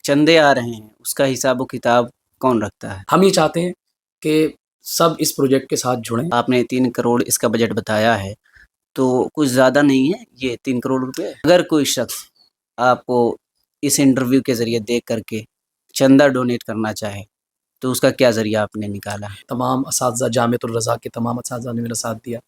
چندے آ رہے ہیں اس کا حساب و کتاب کون رکھتا ہے؟ ہم یہ چاہتے ہیں کہ سب اس پروجیکٹ کے ساتھ جڑیں. آپ نے 3 کروڑ اس کا بجٹ بتایا ہے تو کچھ زیادہ نہیں ہے یہ 3 کروڑ روپے؟ اگر کوئی شخص آپ کو اس انٹرویو کے ذریعے دیکھ کر کے چندہ ڈونیٹ کرنا چاہے تو اس کا کیا ذریعہ آپ نے نکالا ہے؟ تمام اساتذہ جامعۃ الرضا کے تمام اساتذہ نے میرا ساتھ دیا.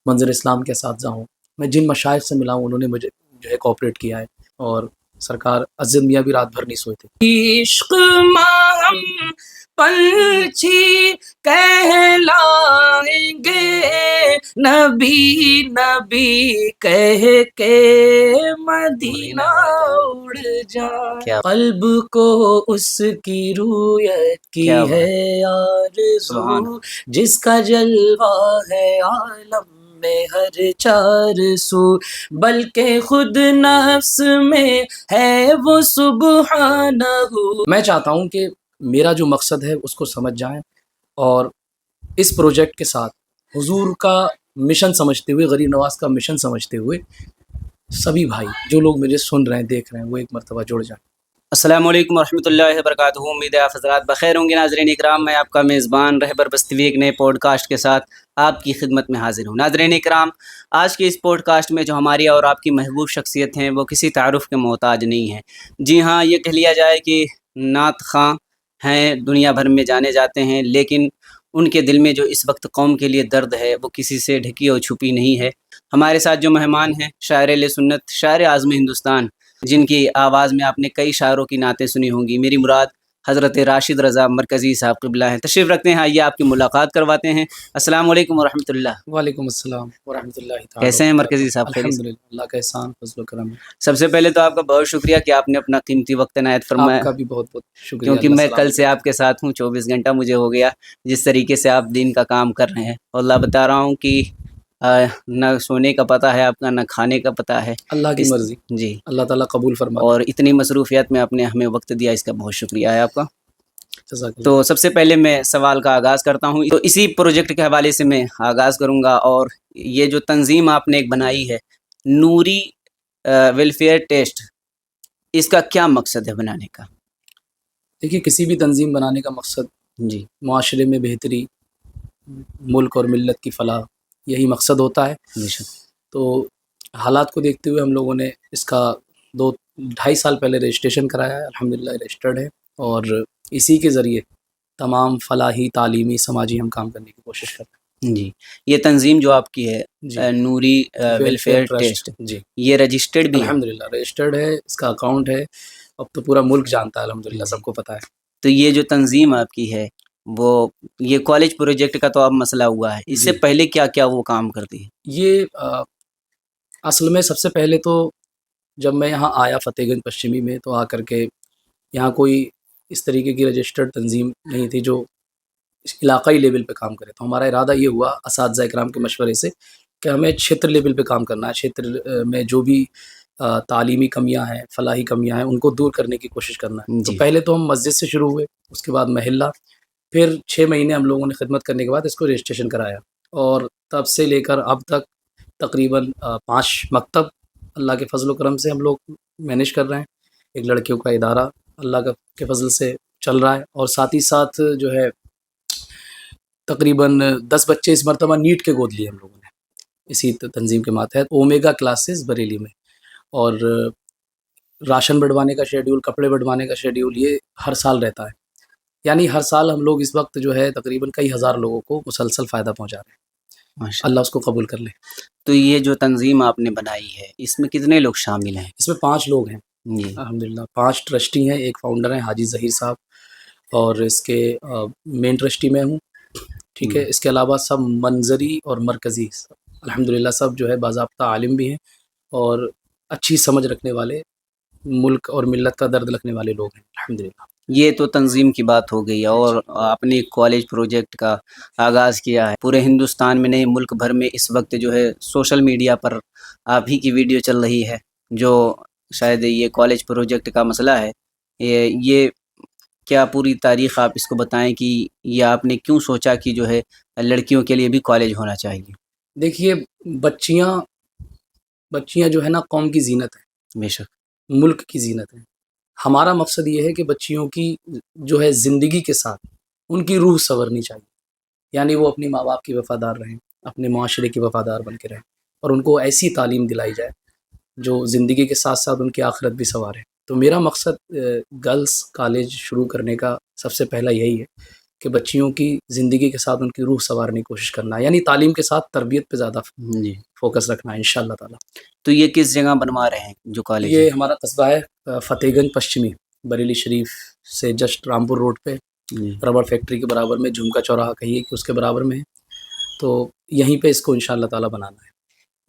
منظر اسلام کے اساتذہ ہوں، میں جن مشائخ سے ملا ہوں انہوں نے مجھے جو ہے کوآپریٹ کیا ہے، اور سرکار عزت میاں بھی رات بھر نہیں سوئے تھے. عشق ماہم پنچھی کہلائیں گے، نبی نبی کہہ کے مدینہ اڑ جا. قلب کو اس کی رویت کی ہے آرزو، جس کا جلوہ ہے عالم میں ہر چار سو، بلکہ خود نفس میں ہے وہ سبحانہ. میں چاہتا ہوں کہ میرا جو مقصد ہے اس کو سمجھ جائیں، اور اس پروجیکٹ کے ساتھ حضور کا مشن سمجھتے ہوئے، غریب نواز کا مشن سمجھتے ہوئے سبھی بھائی جو لوگ مجھے سن رہے ہیں، دیکھ رہے ہیں، وہ ایک مرتبہ جڑ جائیں. السلام علیکم ورحمۃ اللہ وبرکاتہ. امید ہے آپ حضرات بخیر ہوں گے. ناظرین اکرام، میں آپ کا میزبان رہبر بستوی ایک نئے پوڈ کاسٹ کے ساتھ آپ کی خدمت میں حاضر ہوں. ناظرین اکرام، آج کے اس پوڈ کاسٹ میں جو ہماری اور آپ کی محبوب شخصیت ہیں وہ کسی تعارف کے محتاج نہیں ہیں. جی ہاں، یہ کہہ لیا جائے کہ نعت خواں ہیں، دنیا بھر میں جانے جاتے ہیں، لیکن ان کے دل میں جو اس وقت قوم کے لیے درد ہے وہ کسی سے ڈھکی اور چھپی نہیں ہے. ہمارے ساتھ جو مہمان ہیں، شاعر اہل سنت، شاعر اعظم ہندوستان، جن کی آواز میں آپ نے کئی شاعروں کی نعتیں سنی ہوں گی. میری مراد حضرت راشد رضا مرکزی صاحب قبلہ ہیں. تشریف رکھتے ہیں، آئیے آپ کی ملاقات کرواتے ہیں. السلام علیکم ورحمۃ اللہ. وعلیکم السلام ورحمۃ اللہ تعالیٰ. کیسے ہیں مرکزی صاحب؟ خیریت؟ الحمدللہ، اللہ کا احسان فضل و کرم ہے. سب سے پہلے تو آپ کا بہت شکریہ کہ آپ نے اپنا قیمتی وقت عنایت فرمایا. آپ کا بھی بہت بہت شکریہ. کیونکہ اللہ میں سلامت کل سے آپ کے ساتھ ہوں، 24 گھنٹہ مجھے ہو گیا جس طریقے سے آپ دین کا کام کر رہے ہیں. اور اللہ بتا رہا ہوں کہ نہ سونے کا پتہ ہے آپ کا، نہ کھانے کا پتہ ہے. اللہ کی مرضی. جی، اللہ تعالیٰ قبول فرمائے. اور اتنی مصروفیات میں آپ نے ہمیں وقت دیا، اس کا بہت شکریہ ہے آپ کا. جزاک اللہ. تو سب سے پہلے میں سوال کا آغاز کرتا ہوں، تو اسی پروجیکٹ کے حوالے سے میں آغاز کروں گا. اور یہ جو تنظیم آپ نے ایک بنائی ہے، نوری ویلفیئر ٹیسٹ، اس کا کیا مقصد ہے بنانے کا؟ دیکھیے، کسی بھی تنظیم بنانے کا مقصد جی، معاشرے میں بہتری، ملک اور ملت کی فلاح، یہی مقصد ہوتا ہے. بے شک. تو حالات کو دیکھتے ہوئے ہم لوگوں نے اس کا 2-2.5 سال پہلے رجسٹریشن کرایا ہے. الحمدللہ رجسٹرڈ ہے، اور اسی کے ذریعے تمام فلاحی، تعلیمی، سماجی ہم کام کرنے کی کوشش کر رہے ہیں. جی، یہ تنظیم جو آپ کی ہے جی، نوری ویلفیئر ٹیسٹ، جی یہ رجسٹرڈ بھی ہے؟ الحمدللہ رجسٹرڈ ہے، اس کا اکاؤنٹ ہے. اب تو پورا ملک جانتا ہے، الحمدللہ سب کو پتہ ہے. تو یہ جو تنظیم آپ کی ہے، وہ یہ کالج پروجیکٹ کا تو اب مسئلہ ہوا ہے، اس سے پہلے کیا کیا وہ کام کرتی ہے؟ یہ اصل میں سب سے پہلے تو جب میں یہاں آیا فتح گنج پشچمی میں، تو آ کر کے یہاں کوئی اس طریقے کی رجسٹرڈ تنظیم نہیں تھی جو علاقائی لیول پہ کام کرے. تو ہمارا ارادہ یہ ہوا اساتذہ اکرام کے مشورے سے کہ ہمیں چھیتر لیول پہ کام کرنا ہے. چھیتر میں جو بھی تعلیمی کمیاں ہیں، فلاحی کمیاں ہیں، ان کو دور کرنے کی کوشش کرنا ہے. تو پہلے تو ہم مسجد سے شروع ہوئے، اس کے بعد محلہ، پھر 6 مہینے ہم لوگوں نے خدمت کرنے کے بعد اس کو رجسٹریشن کرایا، اور تب سے لے کر اب تک تقریباً 5 مکتب اللہ کے فضل و کرم سے ہم لوگ مینیج کر رہے ہیں. ایک لڑکیوں کا ادارہ اللہ کے فضل سے چل رہا ہے، اور ساتھ ہی ساتھ جو ہے تقریباً 10 بچے اس مرتبہ نیٹ کے گود لیے ہم لوگوں نے اسی تنظیم کے ماتحت. اومیگا کلاسز بریلی میں، اور راشن بڑھوانے کا شیڈیول، کپڑے بڑھوانے کا شیڈیول، یہ ہر سال رہتا ہے. یعنی ہر سال ہم لوگ اس وقت جو ہے تقریباً کئی ہزار لوگوں کو مسلسل فائدہ پہنچا رہے ہیں. اللہ اس کو قبول کر لے. تو یہ جو تنظیم آپ نے بنائی ہے، اس میں کتنے لوگ شامل ہیں؟ اس میں 5 لوگ ہیں. جی الحمدللہ 5 ٹرسٹی ہیں. ایک فاؤنڈر ہیں حاجی ظہیر صاحب، اور اس کے مین ٹرسٹی میں ہوں. ٹھیک ہے. اس کے علاوہ سب منظری اور مرکزی، الحمدللہ سب جو ہے باضابطہ عالم بھی ہیں، اور اچھی سمجھ رکھنے والے، ملک اور ملت کا درد رکھنے والے لوگ ہیں الحمدللہ. یہ تو تنظیم کی بات ہو گئی، اور آپ نے کالج پروجیکٹ کا آغاز کیا ہے. پورے ہندوستان میں نہیں، ملک بھر میں اس وقت جو ہے سوشل میڈیا پر آپ ہی کی ویڈیو چل رہی ہے، جو شاید یہ کالج پروجیکٹ کا مسئلہ ہے. یہ کیا پوری تاریخ آپ اس کو بتائیں کہ یہ آپ نے کیوں سوچا کہ جو ہے لڑکیوں کے لیے بھی کالج ہونا چاہیے؟ دیکھیے، بچیاں جو ہے نا قوم کی زینت ہے، بے شک ملک کی زینت ہے. ہمارا مقصد یہ ہے کہ بچیوں کی جو ہے زندگی کے ساتھ ان کی روح سنورنی چاہیے، یعنی وہ اپنی ماں باپ کی وفادار رہیں، اپنے معاشرے کی وفادار بن کے رہیں، اور ان کو ایسی تعلیم دلائی جائے جو زندگی کے ساتھ ساتھ ان کی آخرت بھی سنوارے۔ تو میرا مقصد گرلس کالج شروع کرنے کا سب سے پہلا یہی ہے کہ بچیوں کی زندگی کے ساتھ ان کی روح سنوارنے کی کوشش کرنا ہے، یعنی تعلیم کے ساتھ تربیت پہ زیادہ جی، فوکس رکھنا ہے انشاءاللہ تعالی۔ تو یہ کس جگہ بنوا رہے ہیں جو کالج ہے؟ یہ ہمارا قصبہ ہے فتح گنج پشچمی، بریلی شریف سے جسٹ رامپور روڈ پہ، جی، ربڑ فیکٹری کے برابر میں، جھمکا چوراہا کہیے کہ اس کے برابر میں ہے، تو یہیں پہ اس کو انشاءاللہ تعالی بنانا ہے۔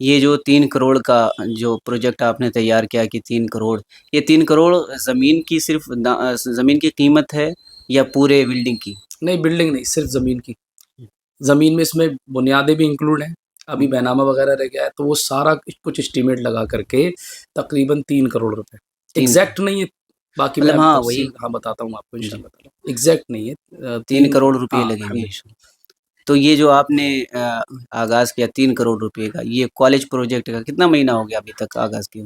یہ جو 3 کروڑ کا جو پروجیکٹ آپ نے تیار کیا کہ 3 کروڑ، یہ 3 کروڑ زمین کی صرف زمین کی قیمت ہے یا پورے بلڈنگ کی؟ نہیں، بلڈنگ نہیں، صرف زمین کی۔ زمین میں اس میں بنیادیں بھی انکلوڈ ہیں، ابھی بینامہ وغیرہ رہ گیا ہے، تو وہ سارا کچھ اسٹیمیٹ لگا کر کے تقریباً 3 کروڑ روپے، ایگزیکٹ نہیں ہے، باقی میں مطلب ہاں وہی تفصیل بتاتا ہوں آپ کو انشاءاللہ تعالی، ایگزیکٹ نہیں ہے، 3 کروڑ روپے ہاں لگیں گے۔ الحمدللہ۔ تو یہ جو آپ نے آغاز کیا 3 کروڑ روپے کا، یہ کالج پروجیکٹ کا کتنا مہینہ ہو گیا ابھی تک آغاز کیا؟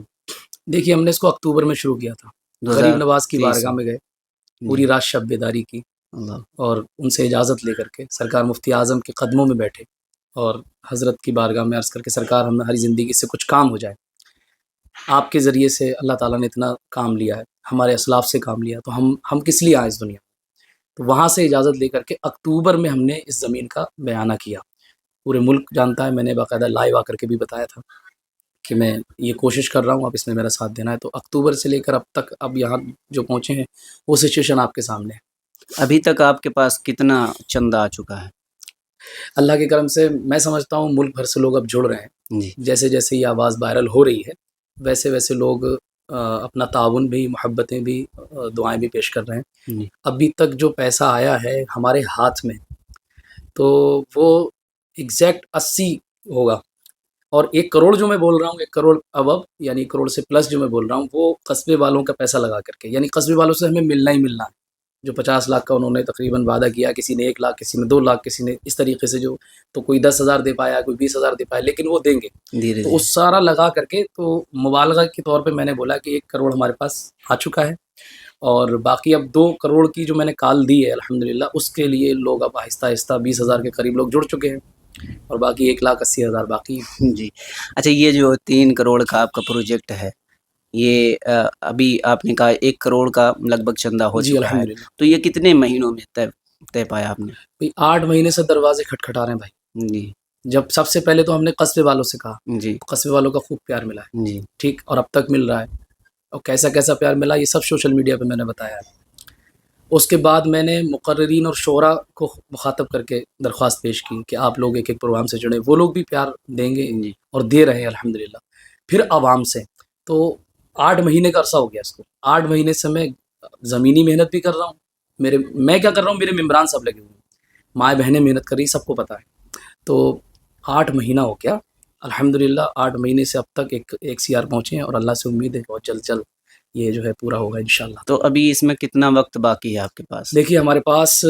دیکھیے ہم نے اس کو اکتوبر میں شروع کیا تھا، غریب نواز کی 2023 بارگاہ میں گئے، پوری رات شب بیداری کی، اللہ، اور ان سے اجازت لے کر کے سرکار مفتی اعظم کے قدموں میں بیٹھے اور حضرت کی بارگاہ میں عرض کر کے سرکار ہماری زندگی سے کچھ کام ہو جائے، آپ کے ذریعے سے اللہ تعالیٰ نے اتنا کام لیا ہے، ہمارے اسلاف سے کام لیا، تو ہم کس لیے آئے اس دنیا میں؟ تو وہاں سے اجازت لے کر کے اکتوبر میں ہم نے اس زمین کا بیانہ کیا، پورے ملک جانتا ہے، میں نے باقاعدہ لائیو آ کر کے بھی بتایا تھا کہ میں یہ کوشش کر رہا ہوں، اب اس میں میرا ساتھ دینا ہے۔ تو اکتوبر سے لے کر اب تک، اب یہاں جو پہنچے ہیں وہ سچویشن آپ کے سامنے ہے۔ ابھی تک آپ کے پاس کتنا چندہ آ چکا ہے؟ اللہ کے کرم سے میں سمجھتا ہوں ملک بھر سے لوگ اب جڑ رہے ہیں، جی، جیسے جیسے یہ آواز وائرل ہو رہی ہے ویسے ویسے لوگ اپنا تعاون بھی، محبتیں بھی، دعائیں بھی پیش کر رہے ہیں۔ جی، ابھی تک جو پیسہ آیا ہے ہمارے ہاتھ میں تو وہ ایگزیکٹ 80 ہوگا، اور 1 کروڑ جو میں بول رہا ہوں، 1 کروڑ ابب، یعنی 1 کروڑ سے پلس جو میں بول رہا ہوں، وہ قصبے والوں کا پیسہ لگا کر کے، یعنی قصبے والوں سے ہمیں ملنا ہی ملنا ہے۔ جو 50 لاکھ کا انہوں نے تقریباً وعدہ کیا، کسی نے 1 لاکھ، کسی نے 2 لاکھ، کسی نے اس طریقے سے، جو تو کوئی 10,000 دے پایا، کوئی 20,000 دے پایا، لیکن وہ دیں گے۔ دھیرے تو دھیرے، اس سارا لگا کر کے، تو مبالغہ کے طور پہ میں نے بولا کہ 1 کروڑ ہمارے پاس آ چکا ہے، اور باقی اب 2 کروڑ کی جو میں نے کال دی ہے الحمدللہ، اس کے لیے لوگ اب آہستہ آہستہ 20,000 کے قریب لوگ جڑ چکے ہیں، اور باقی 1,80,000 باقی۔ جی۔ اچھا، یہ جو 3 کروڑ کا آپ کا پروجیکٹ ہے، یہ ابھی آپ نے کہا 1 کروڑ کا لگ بھگ چندہ ہو جی چکا ہے، الحمدللہ۔ تو یہ کتنے مہینوں میں طے پایا آپ نے؟ 8 مہینے سے دروازے کھٹکھٹا رہے ہیں بھائی۔ جی، جب سب سے پہلے تو ہم نے قصبے والوں سے کہا، جی، تو قصبے والوں کا خوب پیار ملا ہے، جی، ٹھیک، اور اب تک مل رہا ہے، اور کیسا کیسا پیار ملا یہ سب سوشل میڈیا پہ میں نے بتایا ہے۔ اس کے بعد میں نے مقررین اور شعراء کو مخاطب کر کے درخواست پیش کی کہ آپ لوگ ایک ایک پروگرام سے جڑیں، وہ لوگ بھی پیار دیں گے جی، اور دے رہے ہیں الحمدللہ۔ پھر عوام سے، تو 8 مہینے کا عرصہ ہو گیا اس کو، 8 مہینے سے میں زمینی محنت بھی کر رہا ہوں، میں کیا کر رہا ہوں، میرے ممبران سب لگے ہوئے ہیں، مائیں بہنیں محنت کر رہی، سب کو پتہ ہے۔ تو 8 مہینہ ہو گیا الحمدللہ، 8 مہینے سے اب تک ایک CR پہنچے ہیں، اور اللہ سے امید ہے بہت جلد جلد یہ جو ہے پورا ہوگا انشاءاللہ۔ تو ابھی اس میں کتنا وقت باقی ہے آپ کے پاس؟ دیکھیے ہمارے پاس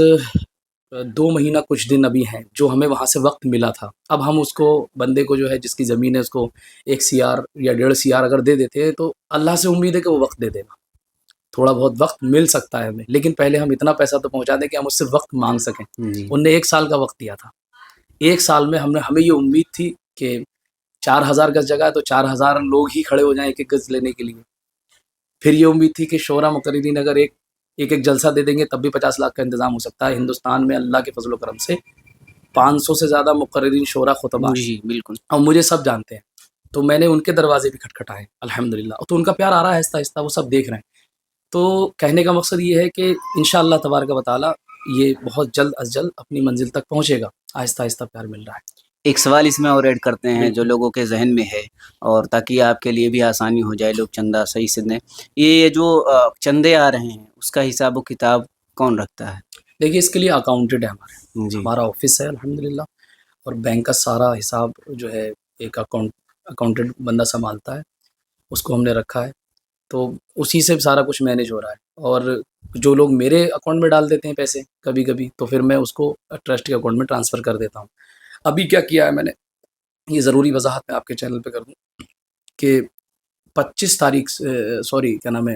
2 مہینہ کچھ دن ابھی ہیں جو ہمیں وہاں سے وقت ملا تھا، اب ہم اس کو بندے کو جو ہے جس کی زمین ہے اس کو 1 CR یا 1.5 CR اگر دے دیتے ہیں تو اللہ سے امید ہے کہ وہ وقت دے دے گا، تھوڑا بہت وقت مل سکتا ہے ہمیں، لیکن پہلے ہم اتنا پیسہ تو پہنچا دیں کہ ہم اس سے وقت مانگ سکیں۔ جی، ان نے 1 سال کا وقت دیا تھا، 1 سال میں ہمیں یہ امید تھی کہ 4,000 گز جگہ ہے تو 4,000 لوگ ہی کھڑے ہو جائیں ایک ایک گز لینے کے لیے۔ پھر یہ امید تھی کہ شعراء مقررین اگر ایک جلسہ دے دیں گے تب بھی 50 لاکھ کا انتظام ہو سکتا ہے۔ ہندوستان میں اللہ کے فضل و کرم سے 500 سے زیادہ مقررین، شعراء، خطباء، جی، بالکل۔ اور مجھے سب جانتے ہیں، تو میں نے ان کے دروازے بھی کھٹکھٹائے الحمدللہ، تو ان کا پیار آ رہا ہے آہستہ آہستہ، وہ سب دیکھ رہے ہیں۔ تو کہنے کا مقصد یہ ہے کہ انشاءاللہ تبارک و تعالی یہ بہت جلد از جلد اپنی منزل تک پہنچے گا، آہستہ آہستہ پیار مل رہا ہے۔ ایک سوال اس میں اور ایڈ کرتے ہیں جو بالکل۔ لوگوں کے ذہن میں ہے، اور تاکہ آپ کے لیے بھی آسانی ہو جائے، لوگ چندہ صحیح سے دیں۔ یہ جو چندے آ رہے ہیں اس کا حساب و کتاب کون رکھتا ہے؟ دیکھیے اس کے لیے اکاؤنٹنٹ ہے جی، ہمارا آفس ہے الحمدللہ، اور بینک کا سارا حساب جو ہے ایک اکاؤنٹنٹ بندہ سنبھالتا ہے، اس کو ہم نے رکھا ہے، تو اسی سے سارا کچھ مینیج ہو رہا ہے۔ اور جو لوگ میرے اکاؤنٹ میں ڈال دیتے ہیں پیسے کبھی کبھی، تو پھر میں اس کو ٹرسٹ کے اکاؤنٹ میں ٹرانسفر کر دیتا ہوں۔ ابھی کیا کیا ہے میں نے، یہ ضروری وضاحت میں آپ کے چینل پہ کر دوں کہ 25 تاریخ کیا نام ہے،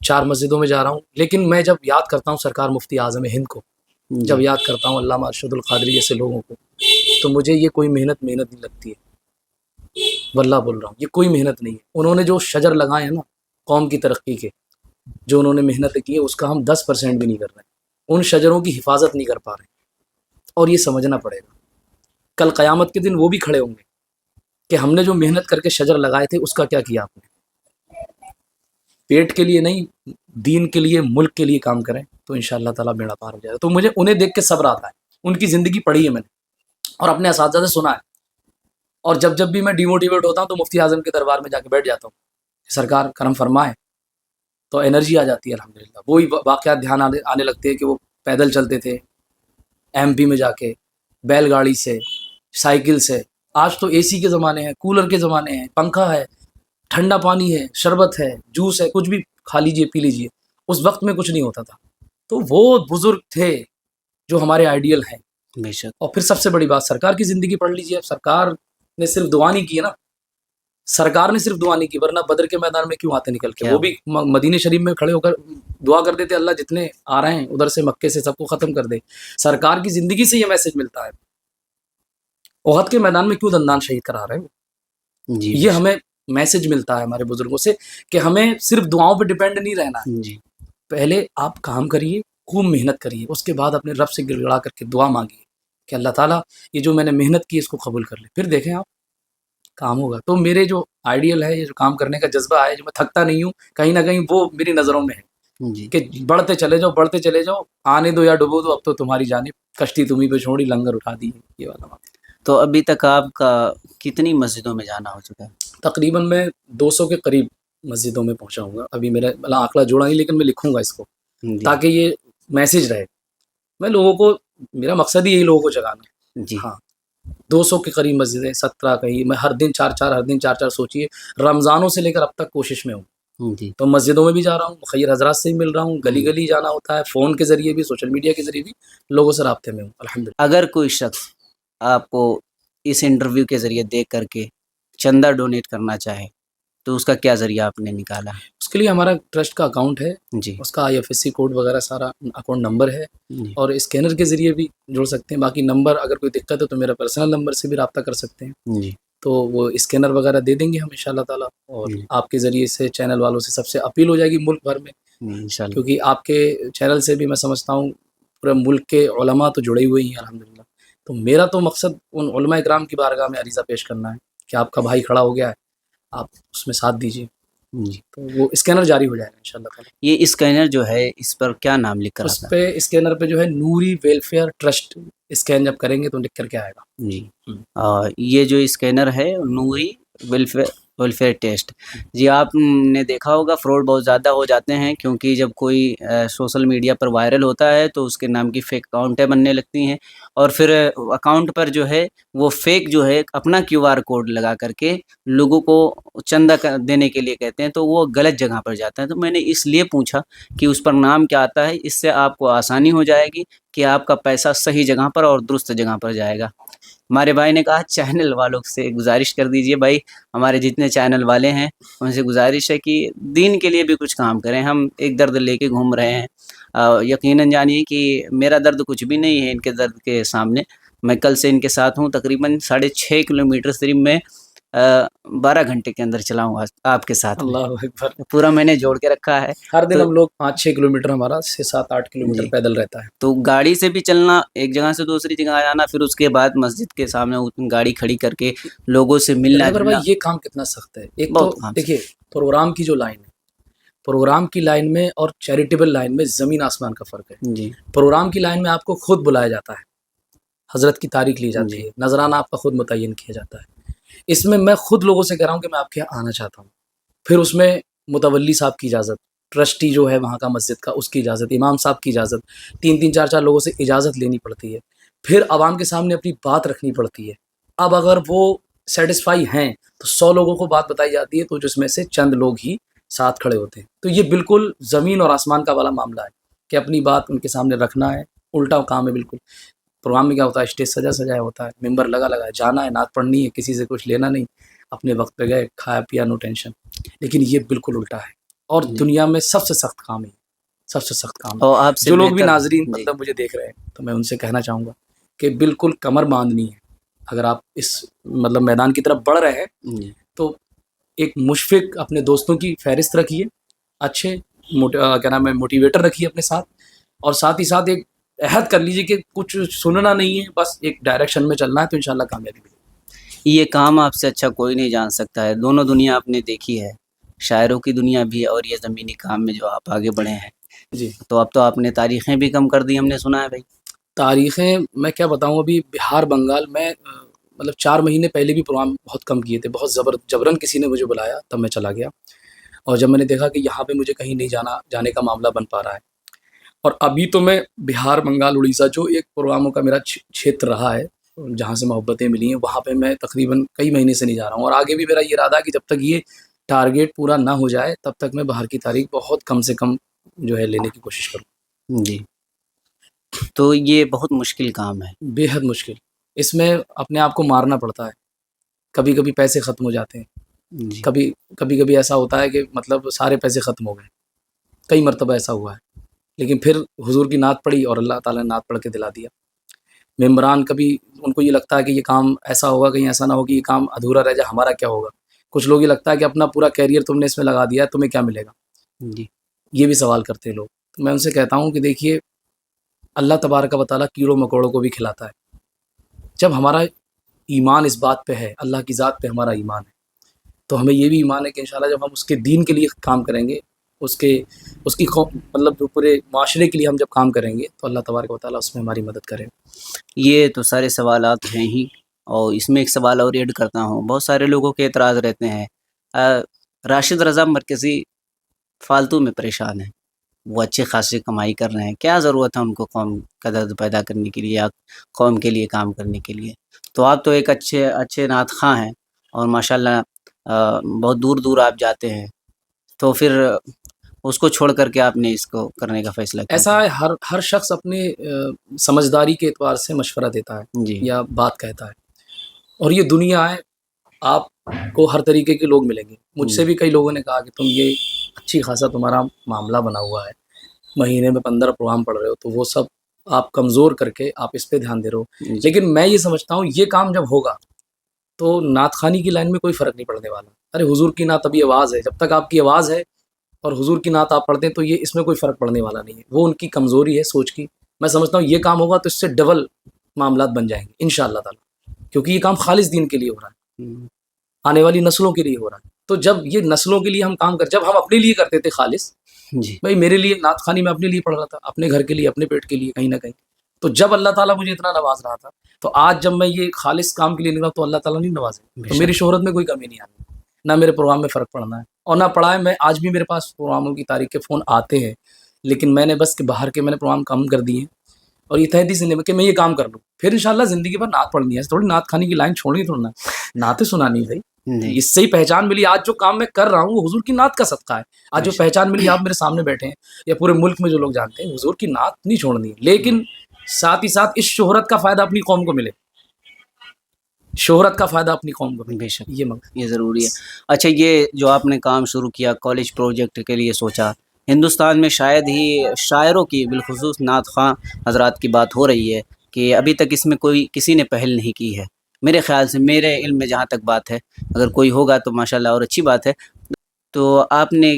4 مسجدوں میں جا رہا ہوں، لیکن میں جب یاد کرتا ہوں سرکار مفتی اعظم ہند کو، جب یاد کرتا ہوں علامہ ارشد القادری جیسے لوگوں کو، تو مجھے یہ کوئی محنت نہیں لگتی ہے، واللہ بول رہا ہوں، یہ کوئی محنت نہیں ہے۔ انہوں نے جو شجر لگائے ہیں نا قوم کی ترقی کے، جو انہوں نے محنت کی ہے، اس کا ہم 10% بھی نہیں کر رہے ہیں، ان شجروں کی حفاظت نہیں کر پا رہے ہیں، اور یہ سمجھنا پڑے گا۔ کل قیامت کے دن وہ بھی کھڑے ہوں گے کہ ہم نے جو محنت کر کے شجر لگائے تھے اس کا کیا کیا آپ نے؟ پیٹ کے لیے نہیں، دین کے لیے، ملک کے لیے کام کریں تو انشاءاللہ تعالیٰ بیڑا پار ہو جائے گا۔ تو مجھے انہیں دیکھ کے صبر آتا ہے، ان کی زندگی پڑھی ہے میں نے اور اپنے اساتذہ سے سنا ہے، اور جب بھی میں ڈی موٹیویٹ ہوتا ہوں تو مفتی اعظم کے دربار میں جا کے بیٹھ جاتا ہوں، سرکار کرم فرمائے، تو انرجی آ جاتی ہے الحمدللہ۔ وہی واقعات دھیان آنے لگتے ہیں کہ وہ پیدل چلتے تھے ایم پی میں جا کے، بیل گاڑی سے، سائیکل سے، آج تو اے سی کے زمانے ہیں، کولر کے زمانے ہیں، پنکھا ہے، ٹھنڈا پانی ہے، شربت ہے، جوس ہے، کچھ بھی کھا لیجئے پی لیجئے۔ اس وقت میں کچھ نہیں ہوتا تھا، تو وہ بزرگ تھے جو ہمارے آئیڈیل ہیں۔ بے شک اور پھر سب سے بڑی بات، سرکار کی زندگی پڑھ لیجئے۔ اب سرکار نے صرف دعا نہیں کی ہے نا، سرکار نے صرف دعا نہیں کی، ورنہ بدر کے میدان میں کیوں آتے نکل کے؟ کیا وہ بھی مدینہ شریف میں کھڑے ہو کر دعا کر دیتے، اللہ جتنے آ رہے ہیں ادھر سے مکے سے سب کو ختم کر دے۔ سرکار کی زندگی سے یہ میسج ملتا ہے۔ احد کے میدان میں کیوں دندان شہید کرا رہے ہیں؟ جی یہ ہمیں میسج ملتا ہے ہمارے بزرگوں سے کہ ہمیں صرف دعاؤں پہ ڈیپینڈ نہیں رہنا ہے۔ جی پہلے آپ کام کریے، خوب محنت کریے، اس کے بعد اپنے رب سے گڑ گڑا کر کے دعا مانگیے کہ اللہ تعالیٰ یہ جو میں نے محنت کی اس کو قبول کر لے، پھر دیکھیں آپ کام ہوگا۔ تو میرے جو آئیڈیل ہے، یہ جو کام کرنے کا جذبہ ہے، جو میں تھکتا نہیں ہوں، کہیں نہ کہیں وہ میری نظروں میں ہے جی کہ بڑھتے چلے جاؤ، بڑھتے چلے جاؤ، آنے دو یا ڈبو دو، اب تو تمہاری جانب کشتی تمہیں پہ چھوڑی، لنگر اٹھا دی، یہ والا بات۔ تو ابھی تک آپ کا کتنی مسجدوں میں جانا ہو چکا ہے؟ تقریباً میں 200 کے قریب مسجدوں میں پہنچا ہوں گا، ابھی میرا آنکڑا جوڑا نہیں، لیکن میں لکھوں گا اس کو جی تاکہ یہ میسج رہے۔ میں لوگوں کو، میرا مقصد ہی یہی لوگوں کو جگانا۔ جی ہاں 200 کے قریب مسجدیں، 17 کہیں، میں ہر دن 4 سوچیے رمضانوں سے لے کر اب تک کوشش میں ہوں، جی تو مسجدوں میں بھی جا رہا ہوں، مخیر حضرات سے بھی مل رہا ہوں، گلی گلی جانا ہوتا ہے، فون کے ذریعے بھی، سوشل میڈیا کے ذریعے بھی لوگوں سے رابطے میں ہوں الحمدللہ۔ اگر کوئی شخص آپ کو اس انٹرویو کے ذریعے دیکھ کر کے چندہ ڈونیٹ کرنا چاہے تو اس کا کیا ذریعہ آپ نے نکالا ہے؟ اس کے لیے ہمارا ٹرسٹ کا اکاؤنٹ ہے، جی اس کا IFSC کوڈ وغیرہ سارا اکاؤنٹ نمبر ہے، جی اور اسکینر کے ذریعے بھی جڑ سکتے ہیں۔ باقی نمبر اگر کوئی دقت ہے تو میرا پرسنل نمبر سے بھی رابطہ کر سکتے ہیں، جی تو وہ اسکینر وغیرہ دے دیں گے ہم انشاءاللہ تعالیٰ، اور جی آپ کے ذریعے سے چینل والوں سے سب سے اپیل ہو جائے گی ملک بھر میں، انشاءاللہ کیونکہ آپ کے چینل سے بھی میں سمجھتا ہوں پورے ملک کے علماء تو جڑے ہوئے ہی ہیں الحمدللہ۔ تو میرا تو مقصد ان علماء اکرام کی بارگاہ میں عریضہ پیش کرنا ہے کہ آپ کا بھائی کھڑا ہو گیا ہے، آپ اس میں ساتھ دیجیے، جی۔ تو وہ اسکینر جاری ہو جائے گا انشاءاللہ تعالیٰ۔ یہ اسکینر جو ہے اس پر کیا نام لکھ کر اس آتا ہے؟ پہ اسکینر پہ جو ہے نوری ویلفیئر ٹرسٹ اسکین جب کریں گے تو لکھ کر کے آئے گا۔ جی یہ جو اسکینر ہے نوری ویلفیئر ٹیسٹ، جی آپ نے دیکھا ہوگا فراڈ بہت زیادہ ہو جاتے ہیں، کیونکہ جب کوئی سوشل میڈیا پر وائرل ہوتا ہے تو اس کے نام کی فیک اکاؤنٹیں بننے لگتی ہیں، اور پھر اکاؤنٹ پر جو ہے وہ فیک جو ہے اپنا QR کوڈ لگا کر کے لوگوں کو چندہ دینے کے لیے کہتے ہیں، تو وہ غلط جگہ پر جاتا ہے۔ تو میں نے اس لیے پوچھا کہ اس پر نام کیا آتا ہے، اس سے آپ کو آسانی ہو جائے گی کہ آپ کا پیسہ صحیح جگہ پر اور درست جگہ پر جائے گا۔ ہمارے بھائی نے کہا چینل والوں سے گزارش کر دیجئے، بھائی ہمارے جتنے چینل والے ہیں ان سے گزارش ہے کہ دین کے لیے بھی کچھ کام کریں، ہم ایک درد لے کے گھوم رہے ہیں، یقیناً جانیے کہ میرا درد کچھ بھی نہیں ہے ان کے درد کے سامنے۔ میں کل سے ان کے ساتھ ہوں، تقریباً 6.5 کلومیٹر صرف میں 12 گھنٹے کے اندر چلاؤں گا آپ کے ساتھ میں، اللہ اکبر۔ پورا میں نے جوڑ کے رکھا ہے۔ ہر دن تو ہم لوگ 5-6 کلومیٹر، ہمارا 6-7-8 کلومیٹر جی پیدل رہتا ہے۔ تو گاڑی سے بھی چلنا، ایک جگہ سے دوسری جگہ جانا، پھر اس کے بعد مسجد کے سامنے گاڑی کھڑی کر کے لوگوں سے ملنا ڈرائیور جلنا، بھائی یہ کام کتنا سخت ہے۔ ایک تو بہت کام دیکھیے پروگرام کی جو لائن ہے، پروگرام کی لائن میں اور چیریٹیبل لائن میں زمین آسمان کا فرق ہے۔ جی پروگرام کی لائن میں آپ کو خود بلایا جاتا ہے، حضرت کی تاریخ لی جاتی جی ہے، نذرانہ آپ کا خود متعین کیا جاتا ہے۔ اس میں خود لوگوں سے کہہ رہا ہوں کہ میں آپ کے یہاں آنا چاہتا ہوں، پھر اس میں متولی صاحب کی اجازت، ٹرسٹی جو ہے وہاں کا مسجد کا اس کی اجازت، امام صاحب کی اجازت، 3-3 4-4 لوگوں سے اجازت لینی پڑتی ہے، پھر عوام کے سامنے اپنی بات رکھنی پڑتی ہے۔ اب اگر وہ سیٹسفائی ہیں تو 100 لوگوں کو بات بتائی جاتی ہے، تو جس میں سے چند لوگ ہی ساتھ کھڑے ہوتے ہیں۔ تو یہ بالکل زمین اور آسمان کا والا معاملہ ہے کہ اپنی بات ان کے سامنے رکھنا ہے، الٹا کام ہے بالکل۔ پروگرام میں کیا ہوتا ہے، اسٹیج سجایا ہوتا ہے، ممبر لگا ہے، جانا ہے، نعت پڑھنی ہے، کسی سے کچھ لینا نہیں، اپنے وقت پہ گئے، کھایا پیا، نو ٹینشن۔ لیکن یہ بالکل الٹا ہے، اور جی۔ دنیا میں سب سے سخت کام ہے، سب سے سخت کام ہے. اور آپ سے جو لوگ بھی بہتر- ناظرین جی مطلب مجھے دیکھ رہے ہیں تو میں ان سے کہنا چاہوں گا کہ بالکل کمر باندھنی ہے. اگر آپ اس مطلب میدان کی طرف بڑھ رہے ہیں جی تو ایک مشفق اپنے دوستوں کی فہرست رکھیے، اچھے کیا نام ہے موٹیویٹر رکھیے اپنے ساتھ، اور ساتھ ہی ساتھ ایک عہد کر لیجیے کہ کچھ سننا نہیں ہے، بس ایک ڈائریکشن میں چلنا ہے تو انشاءاللہ کامیابی ملے گی. یہ کام آپ سے اچھا کوئی نہیں جان سکتا ہے. دونوں دنیا آپ نے دیکھی ہے، شاعروں کی دنیا بھی اور یہ زمینی کام میں جو آپ آگے بڑھے ہیں. جی. تو اب تو آپ نے تاریخیں بھی کم کر دی ہم نے سنا ہے بھائی. تاریخیں میں کیا بتاؤں، ابھی بہار بنگال میں مطلب 4 مہینے پہلے بھی پروگرام بہت کم کیے تھے، بہت جبرن کسی نے مجھے بلایا تب میں چلا گیا. اور جب میں نے دیکھا کہ یہاں پہ مجھے کہیں نہیں جانے کا معاملہ بن پا رہا ہے، اور ابھی تو میں بہار بنگال اڑیسہ جو ایک پروگراموں کا میرا چھیتر رہا ہے جہاں سے محبتیں ملی ہیں، وہاں پہ میں تقریباً کئی مہینے سے نہیں جا رہا ہوں. اور آگے بھی میرا یہ ارادہ ہے کہ جب تک یہ ٹارگیٹ پورا نہ ہو جائے تب تک میں باہر کی تاریخ بہت کم سے کم جو ہے لینے کی کوشش کروں. جی تو یہ بہت مشکل کام ہے. بے حد مشکل، اس میں اپنے آپ کو مارنا پڑتا ہے. کبھی کبھی پیسے ختم ہو جاتے ہیں، جی کبھی ایسا ہوتا ہے کہ مطلب سارے پیسے ختم ہو گئے. کئی مرتبہ ایسا ہوا ہے، لیکن پھر حضور کی نعت پڑھی اور اللہ تعالیٰ نے نعت پڑھ کے دلا دیا. ممبران کبھی ان کو یہ لگتا ہے کہ یہ کام ایسا ہوگا، کہیں ایسا نہ ہو کہ یہ کام ادھورا رہ جائے، ہمارا کیا ہوگا. کچھ لوگ یہ لگتا ہے کہ اپنا پورا کیریئر تم نے اس میں لگا دیا ہے، تمہیں کیا ملے گا. جی یہ بھی سوال کرتے ہیں لوگ. تو میں ان سے کہتا ہوں کہ دیکھیے، اللہ تبارک و تعالیٰ کیڑوں مکوڑوں کو بھی کھلاتا ہے. جب ہمارا ایمان اس بات پہ ہے، اللہ کی ذات پہ ہمارا ایمان ہے، تو ہمیں یہ بھی ایمان ہے کہ انشاءاللہ جب ہم اس کے دین کے لیے کام کریں گے، اس کی مطلب پورے معاشرے کے لیے ہم جب کام کریں گے تو اللہ تبارک و تعالیٰ اس میں ہماری مدد کرے. یہ تو سارے سوالات ہیں ہی، اور اس میں ایک سوال اور ایڈ کرتا ہوں. بہت سارے لوگوں کے اعتراض رہتے ہیں راشد رضا مرکزی فالتو میں پریشان ہیں، وہ اچھے خاصی کمائی کر رہے ہیں، کیا ضرورت ہے ان کو قوم کا درد پیدا کرنے کے لیے یا قوم کے لیے کام کرنے کے لیے. تو آپ تو ایک اچھے نعت خواں ہیں اور ماشاءاللہ بہت دور دور آپ جاتے ہیں، تو پھر اس کو چھوڑ کر کے آپ نے اس کو کرنے کا فیصلہ کیا؟ ایسا ہے، ہر شخص اپنے سمجھداری کے اعتبار سے مشورہ دیتا ہے جی یا بات کہتا ہے، اور یہ دنیا ہے، آپ کو ہر طریقے کے لوگ ملیں گے. مجھ سے بھی کئی لوگوں نے کہا کہ تم یہ اچھی خاصا تمہارا معاملہ بنا ہوا ہے، مہینے میں 15 پروگرام پڑھ رہے ہو، تو وہ سب آپ کمزور کر کے آپ اس پہ دھیان دے رہے ہو. جی لیکن میں یہ سمجھتا ہوں یہ کام جب ہوگا تو نعت خوانی کی لائن میں کوئی فرق نہیں پڑنے والا. ارے حضور کی نعت ابھی آواز ہے، جب تک آپ کی آواز ہے اور حضور کی نعت آپ پڑھتے ہیں تو یہ اس میں کوئی فرق پڑنے والا نہیں ہے. وہ ان کی کمزوری ہے سوچ کی. میں سمجھتا ہوں یہ کام ہوگا تو اس سے ڈبل معاملات بن جائیں گے انشاءاللہ تعالیٰ، کیونکہ یہ کام خالص دین کے لیے ہو رہا ہے، آنے والی نسلوں کے لیے ہو رہا ہے. تو جب یہ نسلوں کے لیے ہم کام جب ہم اپنے لیے کرتے تھے خالص، جی بھائی میرے لیے نعت خوانی میں اپنے لیے پڑھ رہا تھا، اپنے گھر کے لیے، اپنے پیٹ کے لیے، کہیں نہ کہیں. تو جب اللہ تعالیٰ مجھے اتنا نواز رہا تھا، تو آج جب میں یہ خالص کام کے لیے نکلا تو اللہ تعالیٰ نہیں نوازے. تو میری شہرت میں کوئی کمی نہیں آنی، نہ میرے پروگرام میں فرق پڑنا ہے اور نہ پڑا ہے. میں آج بھی میرے پاس پروگراموں کی تاریخ کے فون آتے ہیں، لیکن میں نے بس کہ باہر کے میں نے پروگرام کم کر دیے اور یہ تحدی سے کہ میں یہ کام کر لوں، پھر انشاءاللہ زندگی بھر نعت پڑھنی ہے. تھوڑی نعت خوانی کی لائن چھوڑنی، تھوڑی نعتیں سنانی ہے بھائی. جی اس سے ہی پہچان ملی. آج جو کام میں کر رہا ہوں وہ حضور کی نعت کا صدقہ ہے. آج جو پہچان ملی، آپ میرے سامنے بیٹھے ہیں یا پورے ملک میں جو لوگ جانتے ہیں، حضور کی نعت نہیں چھوڑنی ہے. لیکن ساتھ ہی ساتھ اس شہرت کا فائدہ اپنی قوم کو ملے، شہرت کا فائدہ اپنی قوم کو ملے. بے شک یہ یہ ضروری ہے. اچھا، یہ جو آپ نے کام شروع کیا، کالج پروجیکٹ کے لیے سوچا، ہندوستان میں شاید ہی شاعروں کی بالخصوص نعت خواں حضرات کی بات ہو رہی ہے کہ ابھی تک اس میں کسی نے پہل نہیں کی ہے. میرے خیال سے، میرے علم میں جہاں تک بات ہے، اگر کوئی ہوگا تو ماشاءاللہ اور اچھی بات ہے. تو آپ نے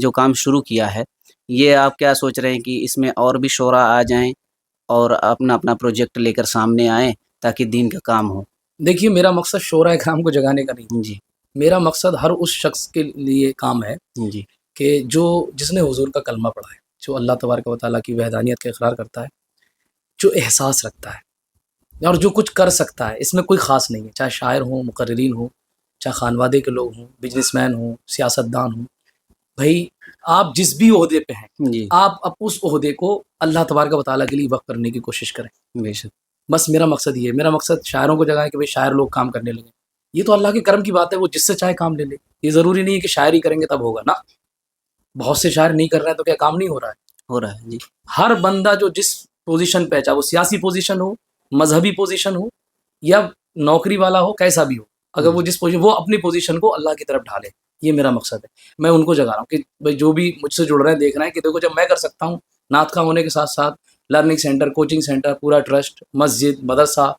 جو کام شروع کیا ہے، یہ آپ کیا سوچ رہے ہیں کہ اس میں اور بھی شعراء آ جائیں اور اپنا پروجیکٹ لے کر سامنے آئیں تاکہ دین کا کام ہو؟ دیکھیے، میرا مقصد شعراء کرام کو جگانے کا نہیں، جی میرا مقصد ہر اس شخص کے لیے کام ہے جی کہ جس نے حضور کا کلمہ پڑھا ہے، جو اللہ تبارک و تعالیٰ کی وحدانیت کا اقرار کرتا ہے، جو احساس رکھتا ہے اور جو کچھ کر سکتا ہے. اس میں کوئی خاص نہیں ہے، چاہے شاعر ہوں، مقررین ہوں، چاہے خانوادے کے لوگ ہوں، بزنس مین ہوں، سیاستدان ہوں. بھائی آپ جس بھی عہدے پہ ہیں، جی آپ اب اس عہدے کو اللہ تبارک و تعالیٰ کے لیے وقف کرنے کی کوشش کریں. بے شک. بس میرا مقصد یہ ہے. میرا مقصد شاعروں کو جگائے کہ بھائی شاعر لوگ کام کرنے لگیں. یہ تو اللہ کے کرم کی بات ہے، وہ جس سے چاہے کام لے لے. یہ ضروری نہیں ہے کہ شاعری کریں گے تب ہوگا نا. بہت سے شاعر نہیں کر رہے ہیں تو کیا کام نہیں ہو رہا ہے؟ ہو رہا ہے. جی ہر بندہ جو جس پوزیشن پہ، چاہے وہ سیاسی پوزیشن ہو، مذہبی پوزیشن ہو یا نوکری والا ہو، کیسا بھی ہو، اگر وہ جس پوزیشن، وہ اپنی پوزیشن کو اللہ کی طرف ڈھالے. یہ میرا مقصد ہے. میں ان کو جگا رہا ہوں کہ بھائی جو بھی مجھ سے جڑ رہے ہیں دیکھ رہے ہیں کہ دیکھو جب میں کر سکتا ہوں نعت خواہ ہونے کے ساتھ ساتھ لرننگ سینٹر، کوچنگ سینٹر، پورا ٹرسٹ، مسجد، مدرسہ